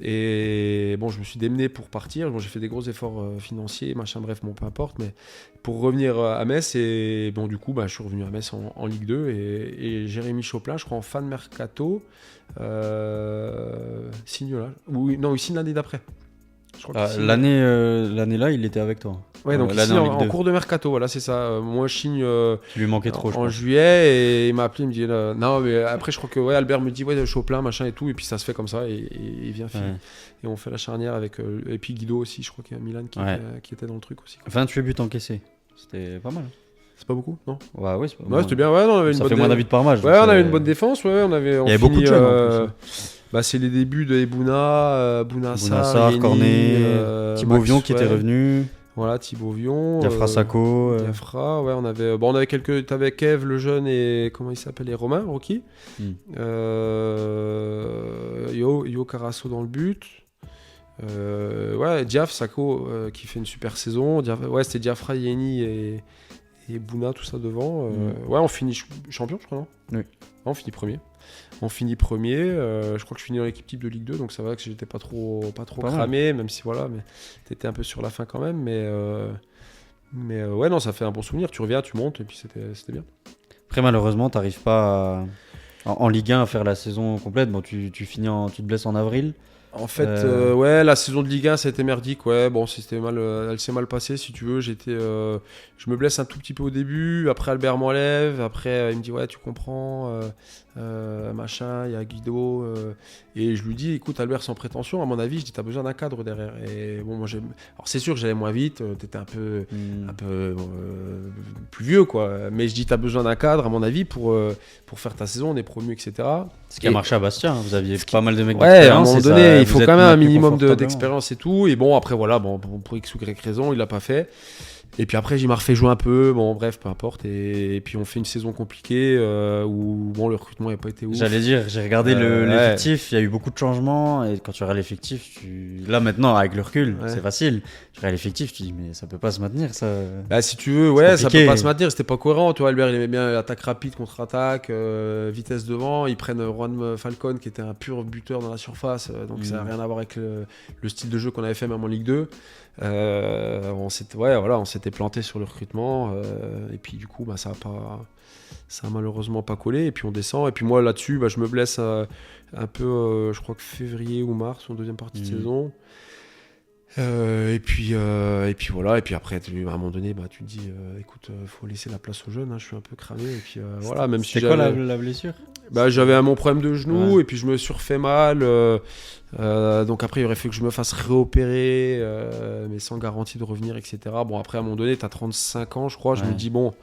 Et bon, je me suis démené pour partir. Bon, j'ai fait des gros efforts financiers, machin, bref, bon, peu importe. Mais pour revenir à Metz, et bon, du coup, je suis revenu à Metz en Ligue 2 et Jérémy Choplin, je crois en fin de mercato. Signe là. Il signe l'année d'après. Je crois l'année là, il était avec toi. Ouais, donc il signe en cours de mercato, voilà, c'est ça. Moi, je signe tu lui manquais trop, en juillet et il m'a appelé, il me dit non, mais après, je crois que Albert me dit Choplin, machin et tout, et puis ça se fait comme ça et il vient finir. Et on fait la charnière avec et puis Guido aussi, je crois qu'il y a Milan qui était dans le truc aussi. 28 buts encaissés, c'était pas mal. C'est pas beaucoup, non? Ouais, c'est pas mal. C'était bien. Ouais, non, on avait une ça bonne fait moins d'un but par match. Ouais, on avait une bonne défense. Ouais, il y avait beaucoup de jeunes en plus. C'est les débuts de Ebouna, Bounassar, Cornet, Thibaut Vion qui était revenu. Voilà, Thibaut Vion. Diafra Sacco. Diafra, ouais, on avait quelques. T'avais Kev, le jeune, et comment il s'appelle? Et Romain, Rocky. Yo Carasso dans le but. Diaf, Sacco qui fait une super saison. C'était Diafra, Yeni et Bouna, tout ça devant. Ouais, on finit champion, je crois, non? Oui. On finit premier. Je crois que je finis dans l'équipe type de Ligue 2, donc ça va que j'étais pas trop cramé, même si voilà, mais t'étais un peu sur la fin quand même. Mais ouais, non, ça fait un bon souvenir. Tu reviens, tu montes, et puis c'était bien. Après, malheureusement, t'arrives pas en Ligue 1 à faire la saison complète. Bon, tu te blesses en avril. En fait, la saison de Ligue 1, ça a été merdique. Ouais, bon, elle s'est mal passée, si tu veux. Je me blesse un tout petit peu au début. Après, Albert m'enlève. Après, il me dit, ouais, tu comprends, machin, il y a Guido. Et je lui dis, écoute, Albert, sans prétention, à mon avis, je dis, t'as besoin d'un cadre derrière. Et bon, moi, alors, c'est sûr que j'allais moins vite. T'étais un peu plus vieux, quoi. Mais je dis, t'as besoin d'un cadre, à mon avis, pour faire ta saison. On est promu, etc. Ce qui a marché à Bastia. Vous aviez pas mal de mecs d'expérience. À un moment donné, il faut quand même un minimum d'expérience et tout. Et bon, après, voilà, pour X ou Y raison, il l'a pas fait. Et puis après, j'y m'a refait jouer un peu. Bon, bref, peu importe. Et puis, on fait une saison compliquée où le recrutement n'a pas été ouf. J'allais dire, j'ai regardé l'effectif. Il y a eu beaucoup de changements. Et quand tu regardes l'effectif, là, maintenant, avec le recul, c'est facile. Tu regardes l'effectif, tu dis, mais ça peut pas se maintenir, ça. Si tu veux, ça peut pas se maintenir. C'était pas cohérent. Tu vois, Albert, il aimait bien l'attaque rapide, contre-attaque, vitesse devant. Ils prennent Juan Falcon, qui était un pur buteur dans la surface. Donc, ça n'a rien à voir avec le style de jeu qu'on avait fait même en Ligue 2. On s'était planté sur le recrutement et puis du coup ça a malheureusement pas collé et puis on descend et puis moi là-dessus je me blesse un peu je crois que février ou mars en deuxième partie de saison et puis voilà et puis après à un moment donné tu te dis écoute faut laisser la place aux jeunes, je suis un peu cramé et puis voilà même si c'était quoi la blessure? J'avais mon problème de genou et puis je me suis refait mal donc après il aurait fallu que je me fasse réopérer mais sans garantie de revenir, etc. Bon après à un moment donné t'as 35 ans je crois, je me dis bon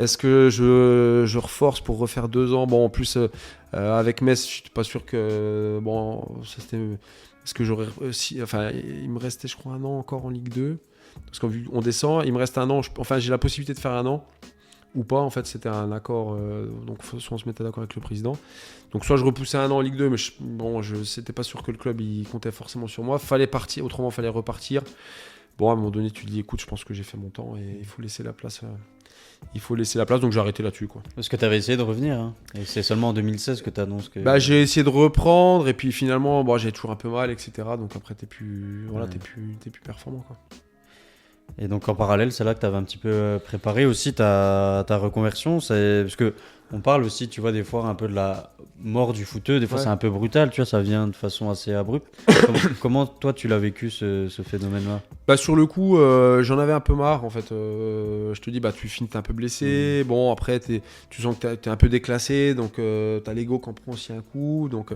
est-ce que je reforce pour refaire 2 ans? Bon en plus avec Metz je suis pas sûr que ça c'était parce que j'aurais il me restait je crois 1 an encore en Ligue 2 parce qu'on descend, il me reste 1 an, j'ai la possibilité de faire 1 an ou pas, en fait c'était un accord donc soit on se mettait d'accord avec le président, donc soit je repoussais 1 an en Ligue 2 mais c'était pas sûr que le club il comptait forcément sur moi, fallait partir, autrement fallait repartir. Bon à un moment donné tu te dis écoute je pense que j'ai fait mon temps et il faut laisser la place donc j'ai arrêté là-dessus quoi. Parce que tu avais essayé de revenir hein. Et c'est seulement en 2016 que tu annonces que... j'ai essayé de reprendre et puis finalement j'ai toujours un peu mal, etc. Donc après t'es plus performant quoi. Et donc en parallèle, c'est là que tu avais un petit peu préparé aussi ta reconversion. Parce que On parle aussi, tu vois, des fois un peu de la mort du footeux. Des fois, Ouais. c'est un peu brutal, tu vois, ça vient de façon assez abrupte. Comment toi, tu l'as vécu ce phénomène-là? Bah sur le coup, j'en avais un peu marre en fait. Je te dis, bah tu finis, t'es un peu blessé. Bon après, tu sens que t'es un peu déclassé, donc t'as l'ego qui en prend aussi un coup. Donc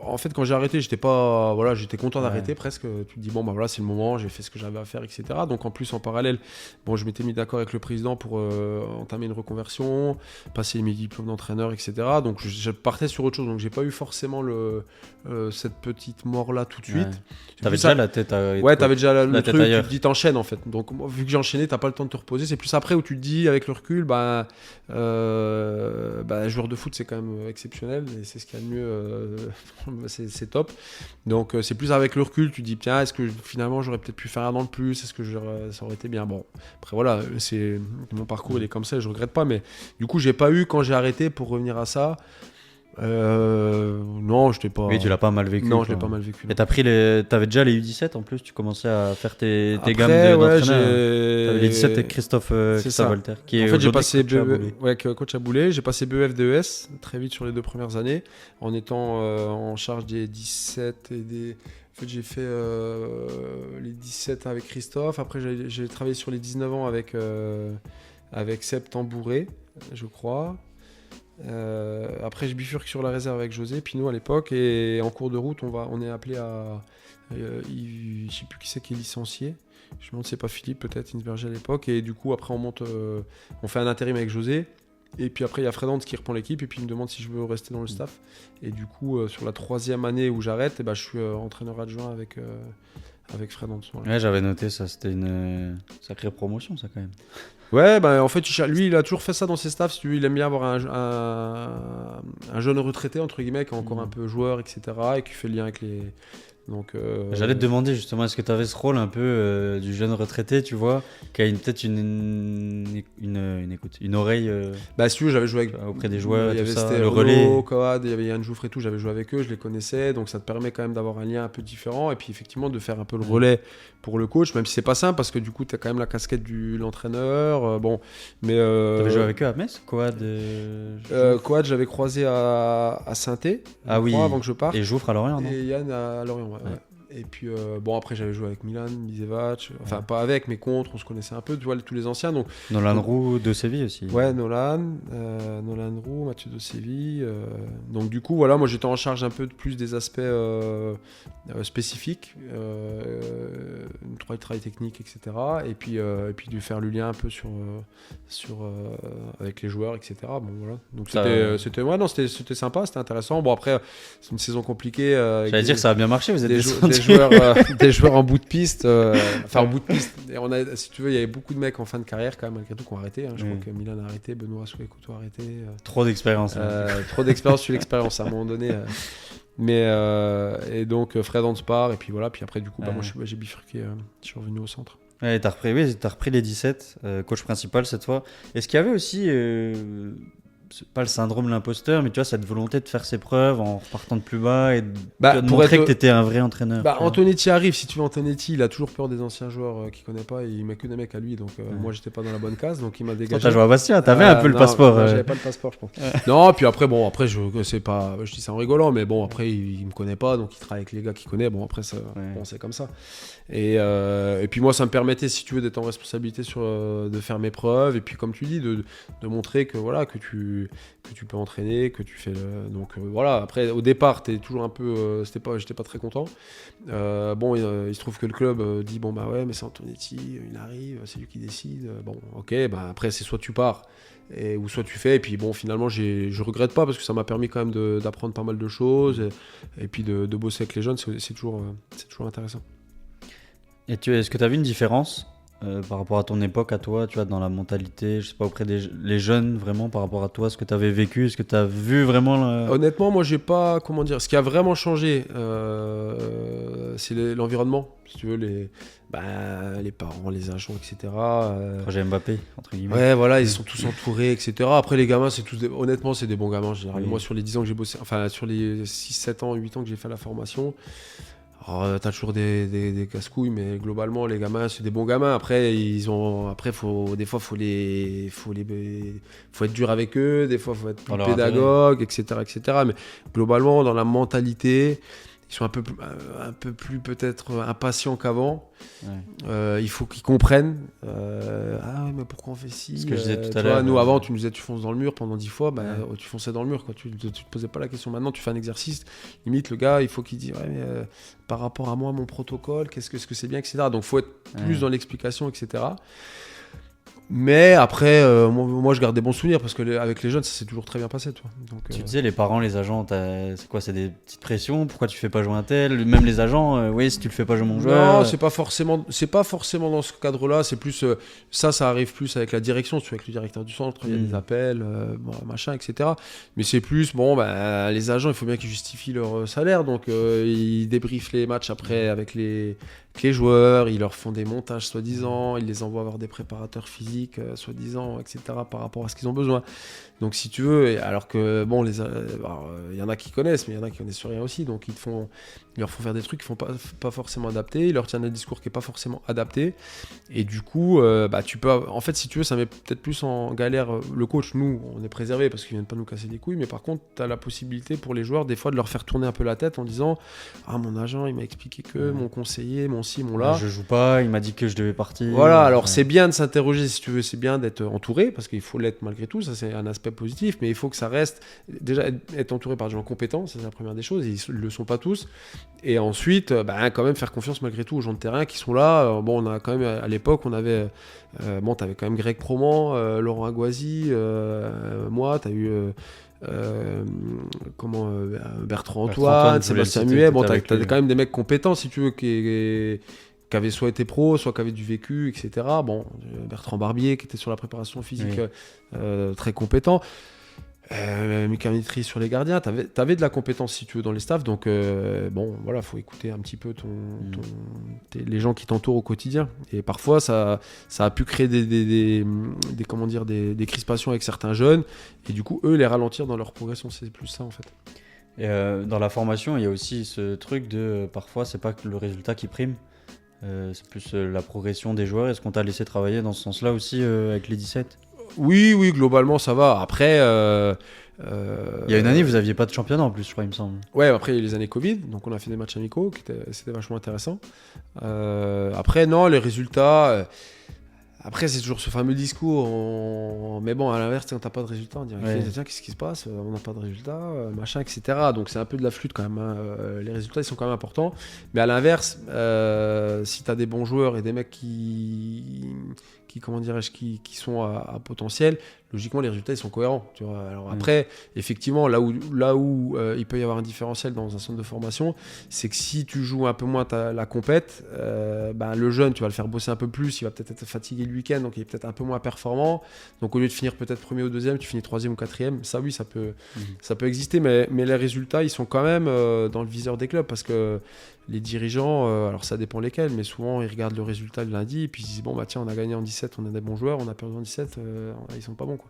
en fait, quand j'ai arrêté, j'étais content d'arrêter presque. Tu te dis bon bah voilà, c'est le moment, j'ai fait ce que j'avais à faire, etc. Donc en plus en parallèle, bon je m'étais mis d'accord avec le président pour entamer une reconversion, passer mes diplômes d'entraîneur, etc. Donc je partais sur autre chose. Donc j'ai pas eu forcément cette petite mort là tout de suite. T'avais plus déjà ça- la tête à... Ouais, t'avais déjà le la tête truc, ailleurs. tu te dis t'enchaînes en fait. Donc moi, vu que j'ai enchaîné, t'as pas le temps de te reposer. C'est plus après où tu te dis avec le recul, joueur de foot c'est quand même exceptionnel et c'est ce qu'il y a de mieux, c'est top. Donc c'est plus avec le recul, tu te dis tiens, est-ce que finalement j'aurais peut-être pu faire un an de plus, est-ce que ça aurait été bien. Bon, après voilà, c'est mon parcours il est comme ça, et je regrette pas. Mais du coup j'ai pas eu quand j'ai arrêté pour revenir à ça. Non, je t'ai pas. Oui, tu l'as pas mal vécu. Non, je quoi. l'ai pas mal vécu. Et t'avais déjà les U17 en plus, tu commençais à faire tes Après, gammes ouais, d'entraîneur. j'ai- T'avais les 17 avec Christophe C'est ça. Walter, qui est En fait, j'ai aujourd'hui passé coach à Boulay. coach à Boulay. J'ai passé BEF DES très vite sur les 2 premières années, en étant en charge des 17 et des. En fait, j'ai fait les 17 avec Christophe. Après, j'ai travaillé sur les 19 ans avec Seb Tambouré, je crois. Après, je bifurque sur la réserve avec José Pinot à l'époque. Et en cours de route, on est appelé à. Je sais plus qui c'est qui est licencié. Je me demande si c'est pas Philippe, peut-être, Insberger à l'époque. Et du coup, après, on fait un intérim avec José. Et puis après, il y a Fred Hans qui reprend l'équipe. Et puis, il me demande si je veux rester dans le staff. Et du coup, sur la 3e année où j'arrête, je suis entraîneur adjoint avec Fred Hans. Voilà. Ouais, j'avais noté ça, c'était une sacrée promotion, ça, quand même. Ouais, en fait, lui, il a toujours fait ça dans ses staffs. Si tu veux, il aime bien avoir un jeune retraité, entre guillemets, qui est encore un peu joueur, etc. Et qui fait le lien avec les. Donc, J'allais te demander justement, est-ce que tu avais ce rôle un peu du jeune retraité, tu vois, qui a peut-être une oreille si tu veux, j'avais joué avec. auprès des joueurs, Il y tout avait ça, Stéphane le relais. Coad, il y avait Yann Jouffre et tout, j'avais joué avec eux, je les connaissais, donc ça te permet quand même d'avoir un lien un peu différent et puis effectivement de faire un peu le relais pour le coach, même si c'est pas simple parce que du coup tu as quand même la casquette de l'entraîneur. T'avais joué avec eux à Metz, Coad Coad, j'avais croisé à Saint-Étienne avant que je parte. Et Jouffre à Lorient, non? Et Yann à Lorient, ouais. Et puis, après, j'avais joué avec Milan, Bisevac, enfin, pas avec, mais contre, on se connaissait un peu, tu vois, tous les anciens. Donc, Nolan Roux de Séville aussi. Ouais, Nolan Roux, Mathieu de Séville. Donc, du coup, voilà, moi, j'étais en charge un peu plus des aspects spécifiques, travail technique, etc. Et puis, de faire le lien un peu avec les joueurs, etc. Bon, voilà. Donc, c'était sympa, c'était intéressant. Bon, après, c'est une saison compliquée. J'allais dire, ça a bien marché, vous êtes des joueurs en bout de piste, en bout de piste. Et si tu veux, il y avait beaucoup de mecs en fin de carrière quand même, malgré tout, qui ont arrêté. Je crois que Milan a arrêté, Benoît Soué-Couteau a arrêté. Trop d'expérience. Trop d'expérience sur l'expérience à un moment donné. Et donc Fred Hans part, et puis voilà. Puis après, du coup, moi j'ai bifurqué, je suis revenu au centre. Ouais, t'as repris les 17, coach principal cette fois. Est-ce qu'il y avait aussi c'est pas le syndrome de l'imposteur, mais tu vois, cette volonté de faire ses preuves en repartant de plus bas et de montrer que tu étais un vrai entraîneur. Antonetti arrive, si tu veux. Antonetti, il a toujours peur des anciens joueurs qu'il connaît pas, et il met que des mecs à lui, donc moi j'étais pas dans la bonne case, donc il m'a dégagé. T'as joué à Bastia, t'avais un peu le passeport. Non, j'avais pas le passeport, je pense. Non, puis après, je dis ça en rigolant, mais bon, après il me connaît pas, donc il travaille avec les gars qu'il connaît, bon après ça, c'est comme ça. Et puis moi ça me permettait, si tu veux, d'être en responsabilité de faire mes preuves, et puis comme tu dis, de montrer que voilà, que tu peux entraîner, que tu fais donc voilà. Après au départ t'es toujours un peu j'étais pas très content. Il se trouve que le club dit bon bah ouais, mais c'est Antonetti, il arrive, c'est lui qui décide. Bon ok, après c'est soit tu pars ou soit tu fais, et puis bon finalement je regrette pas parce que ça m'a permis quand même d'apprendre pas mal de choses, et puis de bosser avec les jeunes, c'est toujours intéressant. Et est-ce que tu as vu une différence par rapport à ton époque, à toi, tu vois, dans la mentalité, je sais pas, auprès des jeunes, vraiment, par rapport à toi, ce que tu avais vécu, est-ce que tu as vu vraiment Honnêtement, moi, j'ai pas, ce qui a vraiment changé, c'est l'environnement, si tu veux, les parents, les agents, etc. Projet Mbappé, entre guillemets. Ouais, voilà, ils sont tous entourés, etc. Après, les gamins, honnêtement, c'est des bons gamins, généralement. Oui. Moi, sur les 10 ans que j'ai bossé, enfin, sur les 6, 7 ans, 8 ans que j'ai fait la formation, Alors, t'as toujours des casse-couilles, mais globalement, les gamins, c'est des bons gamins. Après, des fois, faut être dur avec eux, des fois, faut être plus pédagogue, etc., etc. Mais globalement, dans la mentalité, ils sont un peu plus peut-être impatients qu'avant. Ouais. Il faut qu'ils comprennent. Ah ouais, mais pourquoi on fait ci? Ce que je disais tout à l'heure. Nous, avant, tu nous disais tu fonces dans le mur pendant 10 fois. Tu fonçais dans le mur. Quoi. Tu te posais pas la question. Maintenant, tu fais un exercice. Limite, le gars, il faut qu'il dise ouais, mais, par rapport à moi, mon protocole, qu'est-ce que c'est bien, etc. Donc, il faut être plus dans l'explication, etc. Mais après, moi, je garde des bons souvenirs parce que avec les jeunes, ça s'est toujours très bien passé. Toi. Donc, tu disais, les parents, les agents, c'est quoi? C'est des petites pressions? Pourquoi tu fais pas jouer un tel? Même les agents, oui, si tu le fais pas jouer mon joueur. Non, c'est pas forcément dans ce cadre-là. C'est plus ça arrive plus avec la direction. Tu vois, avec le directeur du centre, il y a des appels, machin, etc. Mais c'est plus les agents, il faut bien qu'ils justifient leur salaire, donc ils débriefent les matchs après avec les joueurs, ils leur font des montages soi-disant, ils les envoient voir des préparateurs physiques soi-disant, etc. par rapport à ce qu'ils ont besoin. Donc si tu veux, alors que bon, il y en a qui connaissent, mais il y en a qui connaissent sur rien aussi, donc ils leur font faire des trucs qui font pas forcément adaptés, ils leur tiennent un discours qui est pas forcément adapté, et du coup, tu peux, en fait, si tu veux, ça met peut-être plus en galère le coach. Nous, on est préservés parce qu'ils viennent pas nous casser les couilles, mais par contre, tu as la possibilité pour les joueurs des fois de leur faire tourner un peu la tête en disant mon agent, il m'a expliqué que mon conseiller, mon ci, mon là. Je joue pas, il m'a dit que je devais partir. Voilà, alors c'est bien de s'interroger si tu veux, c'est bien d'être entouré parce qu'il faut l'être malgré tout, ça c'est un aspect positif, mais il faut que ça reste déjà être entouré par des gens compétents, c'est la première des choses, ils le sont pas tous, et ensuite quand même faire confiance malgré tout aux gens de terrain qui sont là. On a quand même à l'époque on avait t'avais quand même Greg Proman, Laurent Aguazi, moi t'as eu Bertrand Antoine, Sébastien Muet, t'as quand même des mecs compétents si tu veux qui avaient soit été pro, soit qui avaient du vécu, etc. Bertrand Barbier qui était sur la préparation physique, très compétent. Mika Mitri sur les gardiens, t'avais de la compétence si tu veux dans les staffs, donc faut écouter un petit peu les gens qui t'entourent au quotidien, et parfois ça a pu créer des crispations avec certains jeunes, et du coup eux les ralentir dans leur progression, c'est plus ça en fait. Et dans la formation il y a aussi ce truc de parfois c'est pas que le résultat qui prime, c'est plus la progression des joueurs. Est-ce qu'on t'a laissé travailler dans ce sens-là aussi avec les 17? Oui, globalement ça va. Après, il y a une année, vous aviez pas de championnat en plus, je crois, il me semble. Ouais, après il y a eu les années Covid, donc on a fait des matchs amicaux, c'était vachement intéressant. Après, non, les résultats. Après, c'est toujours ce fameux discours. Mais bon, à l'inverse, quand t'as pas de résultats, on dirait tiens, qu'est-ce qui se passe? On n'a pas de résultats, machin, etc. Donc c'est un peu de la flûte quand même. Hein. Les résultats, ils sont quand même importants. Mais à l'inverse, si t'as des bons joueurs et des mecs qui sont à potentiel, logiquement les résultats ils sont cohérents, tu vois. Alors après, effectivement, là où il peut y avoir un différentiel dans un centre de formation, c'est que si tu joues un peu moins la compète, le jeune tu vas le faire bosser un peu plus, il va peut-être être fatigué le week-end, donc il est peut-être un peu moins performant, donc au lieu de finir peut-être premier ou deuxième, tu finis troisième ou quatrième. Ça oui, ça peut exister, mais les résultats ils sont quand même dans le viseur des clubs, parce que les dirigeants, alors ça dépend lesquels, mais souvent ils regardent le résultat le lundi et puis ils disent tiens, on a gagné en 17, on a des bons joueurs, on a perdu en 17, ils sont pas bons quoi.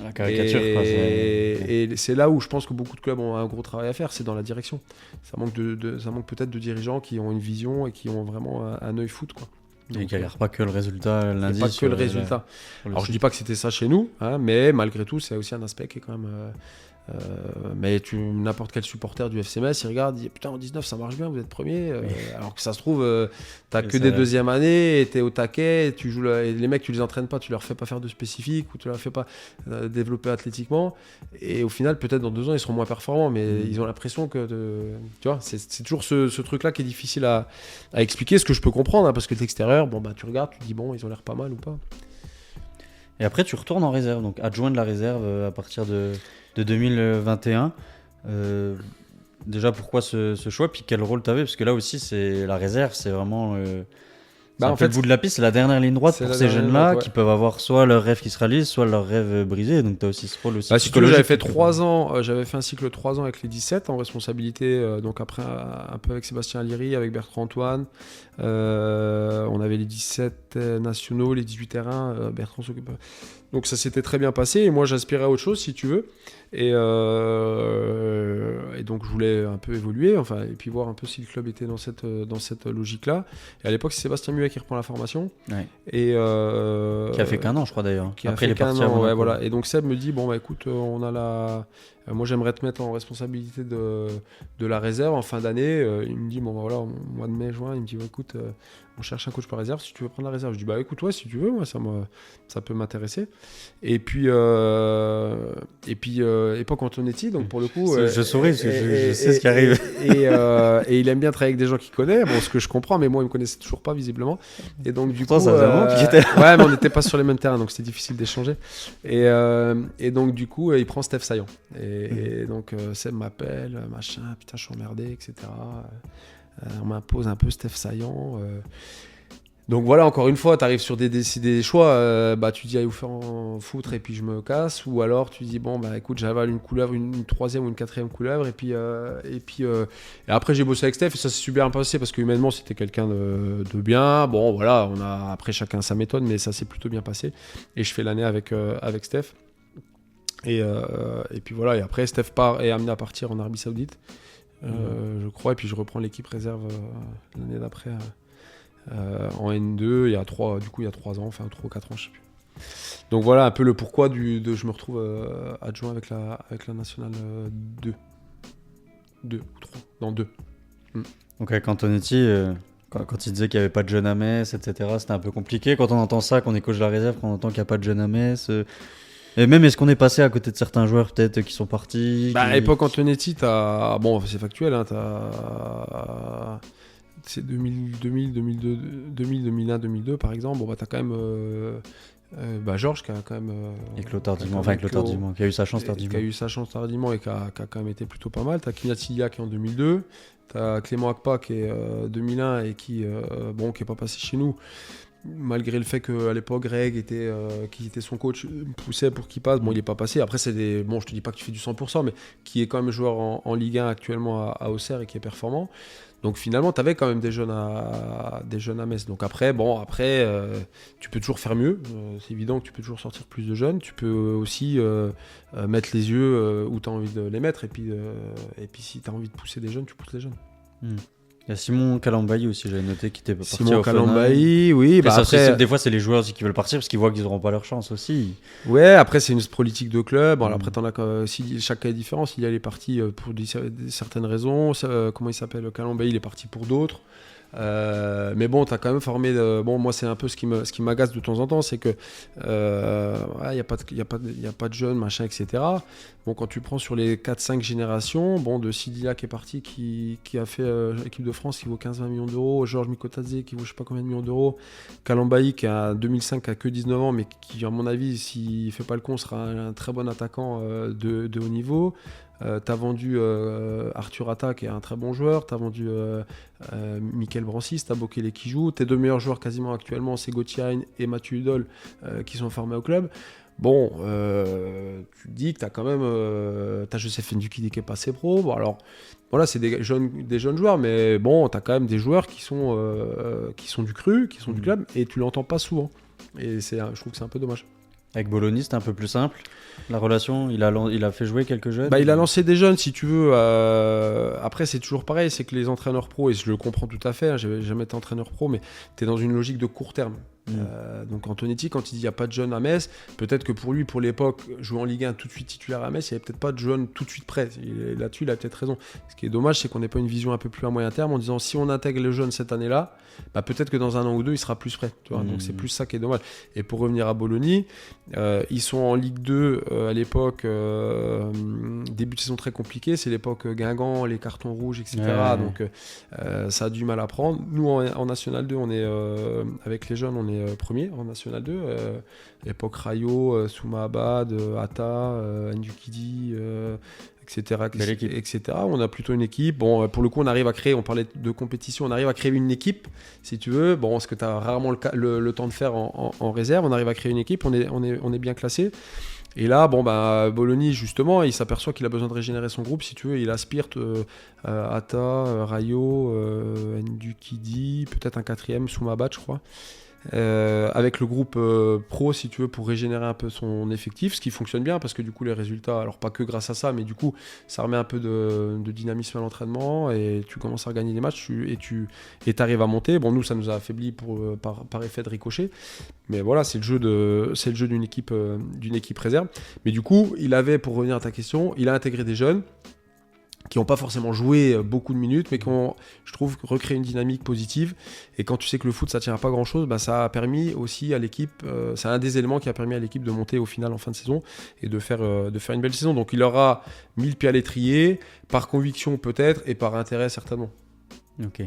La caricature, et c'est là où je pense que beaucoup de clubs ont un gros travail à faire, c'est dans la direction. Ça manque peut-être de dirigeants qui ont une vision et qui ont vraiment un œil foot quoi. Donc, et qui regardent pas que le résultat lundi. Pas que le résultat. Alors je dis pas que c'était ça chez nous, hein, mais malgré tout c'est aussi un aspect qui est quand même. Mais n'importe quel supporter du FC Metz il regarde, il dit putain en 19 ça marche bien, vous êtes premier, alors que ça se trouve t'as que des deuxièmes années et t'es au taquet, tu joues et les mecs tu les entraînes pas, tu leur fais pas faire de spécifique ou tu leur fais pas développer athlétiquement, et au final peut-être dans 2 ans ils seront moins performants, mais ils ont l'impression que tu vois, c'est toujours ce truc là qui est difficile à expliquer, ce que je peux comprendre, hein, parce que de l'extérieur tu regardes, tu te dis ils ont l'air pas mal ou pas. Et après tu retournes en réserve, donc adjoint de la réserve à partir de 2021. Déjà pourquoi ce choix, puis quel rôle tu avais, parce que là aussi c'est la réserve, c'est vraiment en fait le bout de la piste, c'est la dernière ligne droite pour ces jeunes-là qui peuvent avoir soit leur rêve qui se réalise, soit leur rêve brisé, donc tu as aussi ce rôle aussi. Si j'avais fait 3 ans, j'avais fait un cycle 3 ans avec les 17 en responsabilité, donc après un peu avec Sébastien Aliri, avec Bertrand Antoine, on avait les 17 nationaux, les 18 terrains, Bertrand s'occupait. Donc ça s'était très bien passé, et moi j'aspirais à autre chose si tu veux, Et donc je voulais un peu évoluer, enfin, et puis voir un peu si le club était dans cette logique-là. Et à l'époque, c'est Sébastien Muet qui reprend la formation. Ouais. Et, Qui a fait qu'un an, je crois d'ailleurs. Qui a Après, fait il est parti qu'un à an, ouais, Monaco. voilà. Et donc Seb me dit, bon bah écoute, on a moi j'aimerais te mettre en responsabilité de la réserve en fin d'année. Il me dit, bon bah voilà, au mois de mai, juin, il me dit, écoute, on cherche un coach pour la réserve, si tu veux prendre la réserve. Je dis, bah écoute, ouais, si tu veux, moi ça peut m'intéresser. Et puis époque Antonetti, donc pour le coup... Je souris parce que je sais ce qui arrive. Et il aime bien travailler avec des gens qu'il connaît, bon, ce que je comprends, mais moi il me connaissait toujours pas visiblement. Et donc du coup... ça faisait un moment qu'il était là. Ouais, mais on n'était pas sur les mêmes terrains, donc c'était difficile d'échanger. Et donc du coup, il prend Steph Saillant. Et donc Seb m'appelle, machin, putain, je suis emmerdé, etc. On m'impose un peu Steph Saillant. Donc voilà, encore une fois, tu arrives sur des choix, tu dis allez vous faire en foutre et puis je me casse, ou alors tu dis bon bah écoute, j'avale une couleuvre, une troisième ou une quatrième couleuvre, et après j'ai bossé avec Steph et ça s'est super bien passé parce que humainement c'était quelqu'un de bien. Bon voilà, on a après chacun sa méthode, mais ça s'est plutôt bien passé et je fais l'année avec Steph. Et puis voilà, et après Steph est amené à partir en Arabie Saoudite, je crois, et puis je reprends l'équipe réserve l'année d'après. En N2 il y a 3 ans, enfin 3 ou 4 ans, je sais plus. Donc voilà un peu le pourquoi je me retrouve adjoint avec la nationale 2 ou 3, non 2. Donc avec Antonetti, quand il disait qu'il n'y avait pas de jeunes à Metz, etc., c'était un peu compliqué. Quand on entend ça, qu'on est coach de la réserve, qu'on entend qu'il n'y a pas de jeunes à Metz, et même est-ce qu'on est passé à côté de certains joueurs peut-être qui sont partis À l'époque Antonetti, bon c'est factuel, hein, c'est 2000, 2002, 2001, 2002 par exemple. Bon, t'as quand même Georges qui a quand même. Éclos tardivement, qui a eu sa chance tardivement. Qui a eu sa chance tardivement et qui a quand même été plutôt pas mal. T'as Kinatsilia qui est en 2002. T'as Clément Akpa qui est 2001 et qui est pas passé chez nous. Malgré le fait qu'à l'époque, Greg qui était son coach, poussait pour qu'il passe. Bon, il n'est pas passé. Après, je te dis pas que tu fais du 100%, mais qui est quand même joueur en Ligue 1 actuellement à Auxerre et qui est performant. Donc finalement, tu avais quand même des jeunes à Metz. Donc après, tu peux toujours faire mieux. C'est évident que tu peux toujours sortir plus de jeunes. Tu peux aussi mettre les yeux où tu as envie de les mettre. Et puis si tu as envie de pousser des jeunes, tu pousses les jeunes. Il y a Simon Kalambayi aussi, j'avais noté, qui était parti Simon au Kalambayi, oui. Après... Des fois, c'est les joueurs aussi qui veulent partir parce qu'ils voient qu'ils n'auront pas leur chance aussi. Ouais, après, c'est une politique de club. Alors, après, chaque cas est différent. S'il est parti pour certaines raisons, comment il s'appelle, Kalambayi, il est parti pour d'autres. Mais bon, tu as quand même formé. Moi, c'est un peu ce qui m'agace de temps en temps, c'est que il n'y a pas de jeunes, machin, etc. Bon, quand tu prends sur les 4-5 générations, de Sidilia qui est parti, qui a fait l'équipe de France qui vaut 15-20 millions d'euros, Georges Mikotadze qui vaut je sais pas combien de millions d'euros, Kalambayi qui a 2005 qui a que 19 ans, mais qui, à mon avis, s'il fait pas le con, sera un très bon attaquant de haut niveau. T'as vendu Arthur Atta qui est un très bon joueur, t'as vendu Michael Brancis, t'as Bokele qui joue, tes deux meilleurs joueurs quasiment actuellement c'est Gauthier et Mathieu Hudol qui sont formés au club. Bon, tu te dis que t'as quand même t'as Joseph Ndukidi qui est passé pro. Bon, alors voilà, c'est des jeunes joueurs, mais bon, t'as quand même des joueurs qui sont du cru, qui sont du club, et tu l'entends pas souvent. Et je trouve que c'est un peu dommage. Avec Bologna, c'était un peu plus simple. La relation, il a fait jouer quelques jeunes. Il a lancé des jeunes, si tu veux. Après, c'est toujours pareil, c'est que les entraîneurs pro, et je le comprends tout à fait, hein, j'ai jamais été entraîneur pro, mais tu es dans une logique de court terme. Donc Antonetti, quand il dit il n'y a pas de jeunes à Metz, peut-être que pour lui, pour l'époque, jouer en Ligue 1 tout de suite titulaire à Metz, il n'y avait peut-être pas de jeunes tout de suite prêts. Là-dessus, il a peut-être raison. Ce qui est dommage, c'est qu'on n'ait pas une vision un peu plus à moyen terme en disant si on intègre les jeunes cette année-là, peut-être que dans un an ou deux, il sera plus prêt. Tu vois. Donc c'est plus ça qui est dommage. Et pour revenir à Bologna, ils sont en Ligue 2 à l'époque, début de saison très compliqué. C'est l'époque Guingamp, les cartons rouges, etc. Ouais. Donc ça a du mal à prendre. Nous, en National 2, on est, avec les jeunes, on est premier en National 2. L'époque Rayo, Souma Abad, Atta, Ndukidi, etc. On a plutôt une équipe. Bon, pour le coup, on arrive à créer, on parlait de compétition, on arrive à créer une équipe, si tu veux. Bon, ce que tu as rarement le temps de faire en réserve, on arrive à créer une équipe, on est bien classé. Et là, Bologna, justement, il s'aperçoit qu'il a besoin de régénérer son groupe, si tu veux. Il aspire Atta, Rayo, Ndukidi, peut-être un quatrième, Soumabad, je crois. avec le groupe pro, si tu veux, pour régénérer un peu son effectif, ce qui fonctionne bien parce que du coup les résultats, alors pas que grâce à ça, mais du coup ça remet un peu de dynamisme à l'entraînement et tu commences à gagner des matchs et t'arrives à monter. Bon, nous ça nous a affaibli par effet de ricochet, mais voilà, c'est le jeu d'une équipe réserve. Mais du coup, pour revenir à ta question, il a intégré des jeunes qui n'ont pas forcément joué beaucoup de minutes, mais qui ont, je trouve, recréé une dynamique positive. Et quand tu sais que le foot, ça ne tient à pas grand-chose, ça a permis aussi à l'équipe, c'est un des éléments qui a permis à l'équipe de monter au final en fin de saison et de faire une belle saison. Donc il aura mis le pied à l'étrier, par conviction peut-être, et par intérêt certainement. Ok.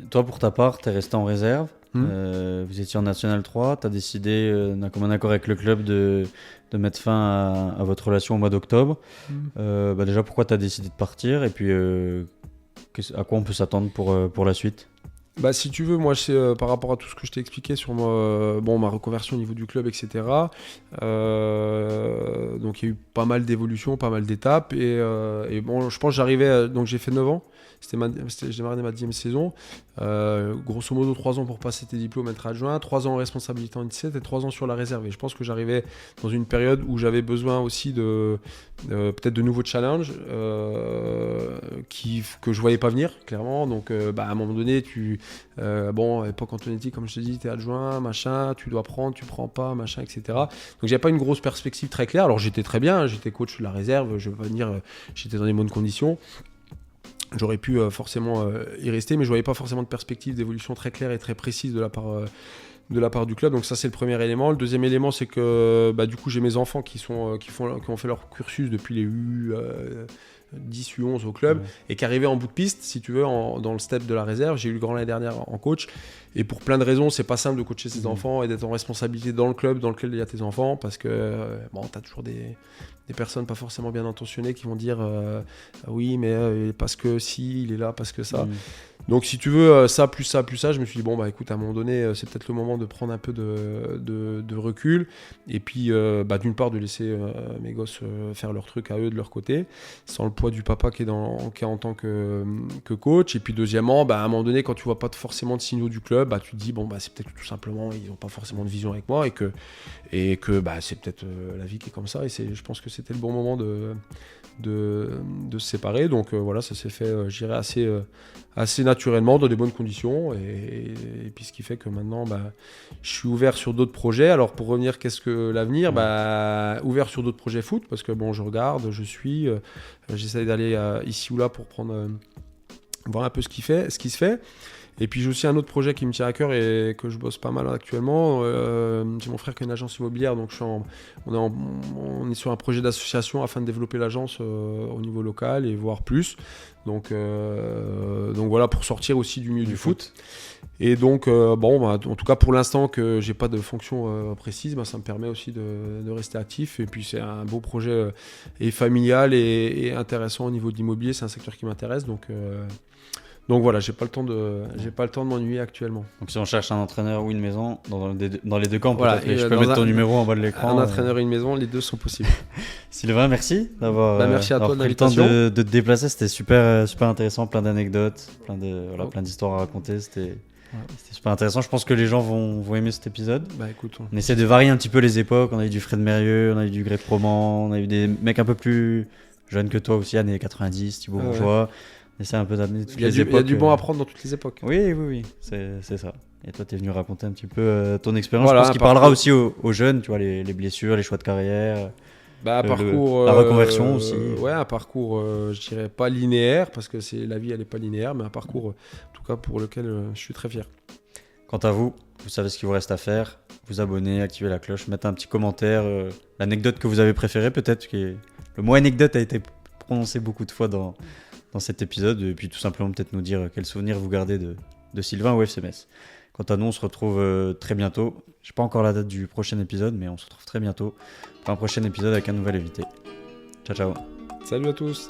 Toi, pour ta part, tu es resté en réserve. Vous étiez en National 3, tu as décidé, d'un commun accord avec le club, de mettre fin à votre relation au mois d'octobre. Déjà, pourquoi tu as décidé de partir et puis à quoi on peut s'attendre pour la suite? Si tu veux, moi, c'est par rapport à tout ce que je t'ai expliqué sur ma reconversion au niveau du club, etc. Donc, il y a eu pas mal d'évolutions, pas mal d'étapes. Et bon, je pense que j'arrivais... donc, j'ai fait 9 ans. J'ai démarré ma 10e saison. Grosso modo, 3 ans pour passer tes diplômes, être adjoint, 3 ans en responsabilité en 17 et 3 ans sur la réserve. Et je pense que j'arrivais dans une période où j'avais besoin aussi peut-être de nouveaux challenges que je voyais pas venir, clairement. Donc, à un moment donné, à l'époque Antonetti, comme je te dis, t'es adjoint, machin, tu dois prendre, tu prends pas, machin, etc. Donc, j'avais pas une grosse perspective très claire. Alors, j'étais très bien, j'étais coach de la réserve, je vais pas dire, j'étais dans des bonnes conditions. J'aurais pu forcément y rester, mais je voyais pas forcément de perspective d'évolution très claire et très précise de la part du club. Donc ça, c'est le premier élément. Le deuxième élément, c'est que du coup, j'ai mes enfants qui ont fait leur cursus depuis les U10, U11 au club, et qui arrivaient en bout de piste, si tu veux, dans le step de la réserve. J'ai eu le grand l'année dernière en coach. Et pour plein de raisons, c'est pas simple de coacher ses enfants et d'être en responsabilité dans le club dans lequel il y a tes enfants, parce que t'as toujours des personnes pas forcément bien intentionnées qui vont dire oui, mais parce que si, il est là, parce que ça. Donc si tu veux, ça, plus ça, plus ça, je me suis dit, écoute, à un moment donné, c'est peut-être le moment de prendre un peu de recul. Et puis, d'une part, de laisser mes gosses faire leur truc à eux de leur côté, sans le poids du papa qui est en tant que coach. Et puis, deuxièmement, à un moment donné, quand tu vois pas forcément de signaux du club, tu te dis, c'est peut-être tout simplement, ils n'ont pas forcément de vision avec moi et que c'est peut-être la vie qui est comme ça. Et je pense que c'était le bon moment de se séparer. Donc voilà, ça s'est fait, je dirais, assez naturellement, dans des bonnes conditions. Et puis ce qui fait que maintenant, je suis ouvert sur d'autres projets. Alors pour revenir, qu'est-ce que l'avenir ? Ouvert sur d'autres projets foot, parce que je regarde, j'essaie d'aller ici ou là pour voir un peu ce qui se fait. Et puis j'ai aussi un autre projet qui me tient à cœur et que je bosse pas mal actuellement. J'ai mon frère qui a une agence immobilière, donc on est sur un projet d'association afin de développer l'agence au niveau local et voir plus. Donc voilà, pour sortir aussi du milieu du foot. Et donc en tout cas pour l'instant que j'ai pas de fonction précise, ça me permet aussi de rester actif. Et puis c'est un beau projet et familial et intéressant au niveau de l'immobilier. C'est un secteur qui m'intéresse, donc voilà, j'ai pas le temps de m'ennuyer actuellement. Donc si on cherche un entraîneur ou une maison, dans les deux camps, voilà, je peux mettre ton numéro en bas de l'écran. Un entraîneur et une maison, les deux sont possibles. Sylvain, merci d'avoir merci à toi de pris le temps de te déplacer. C'était super intéressant, plein d'anecdotes, plein d'histoires à raconter. C'était super intéressant. Je pense que les gens vont aimer cet épisode. Écoute, on essaie de varier un petit peu les époques. On a eu du Fred Mérieux, on a eu du Greg Proman, on a eu des mecs un peu plus jeunes que toi aussi, années 90, Thibaut Bourgeois. On essaie un peu d'amener toutes les époques. Il y a du bon à prendre dans toutes les époques. Oui, c'est ça. Et toi, tu es venu raconter un petit peu ton expérience. Je pense qu'il parlera aussi aux jeunes, tu vois, les blessures, les choix de carrière. La reconversion aussi. Un parcours, je dirais pas linéaire, parce que la vie, elle est pas linéaire, mais un parcours, en tout cas, pour lequel je suis très fier. Quant à vous, vous savez ce qu'il vous reste à faire. Vous abonner, activer la cloche, mettre un petit commentaire. L'anecdote que vous avez préférée, peut-être. Le mot anecdote a été prononcé beaucoup de fois dans cet épisode, et puis tout simplement peut-être nous dire quel souvenir vous gardez de Sylvain au FC Metz. Quant à nous, on se retrouve très bientôt. Je n'ai pas encore la date du prochain épisode, mais on se retrouve très bientôt pour un prochain épisode avec un nouvel invité. Ciao. Salut à tous.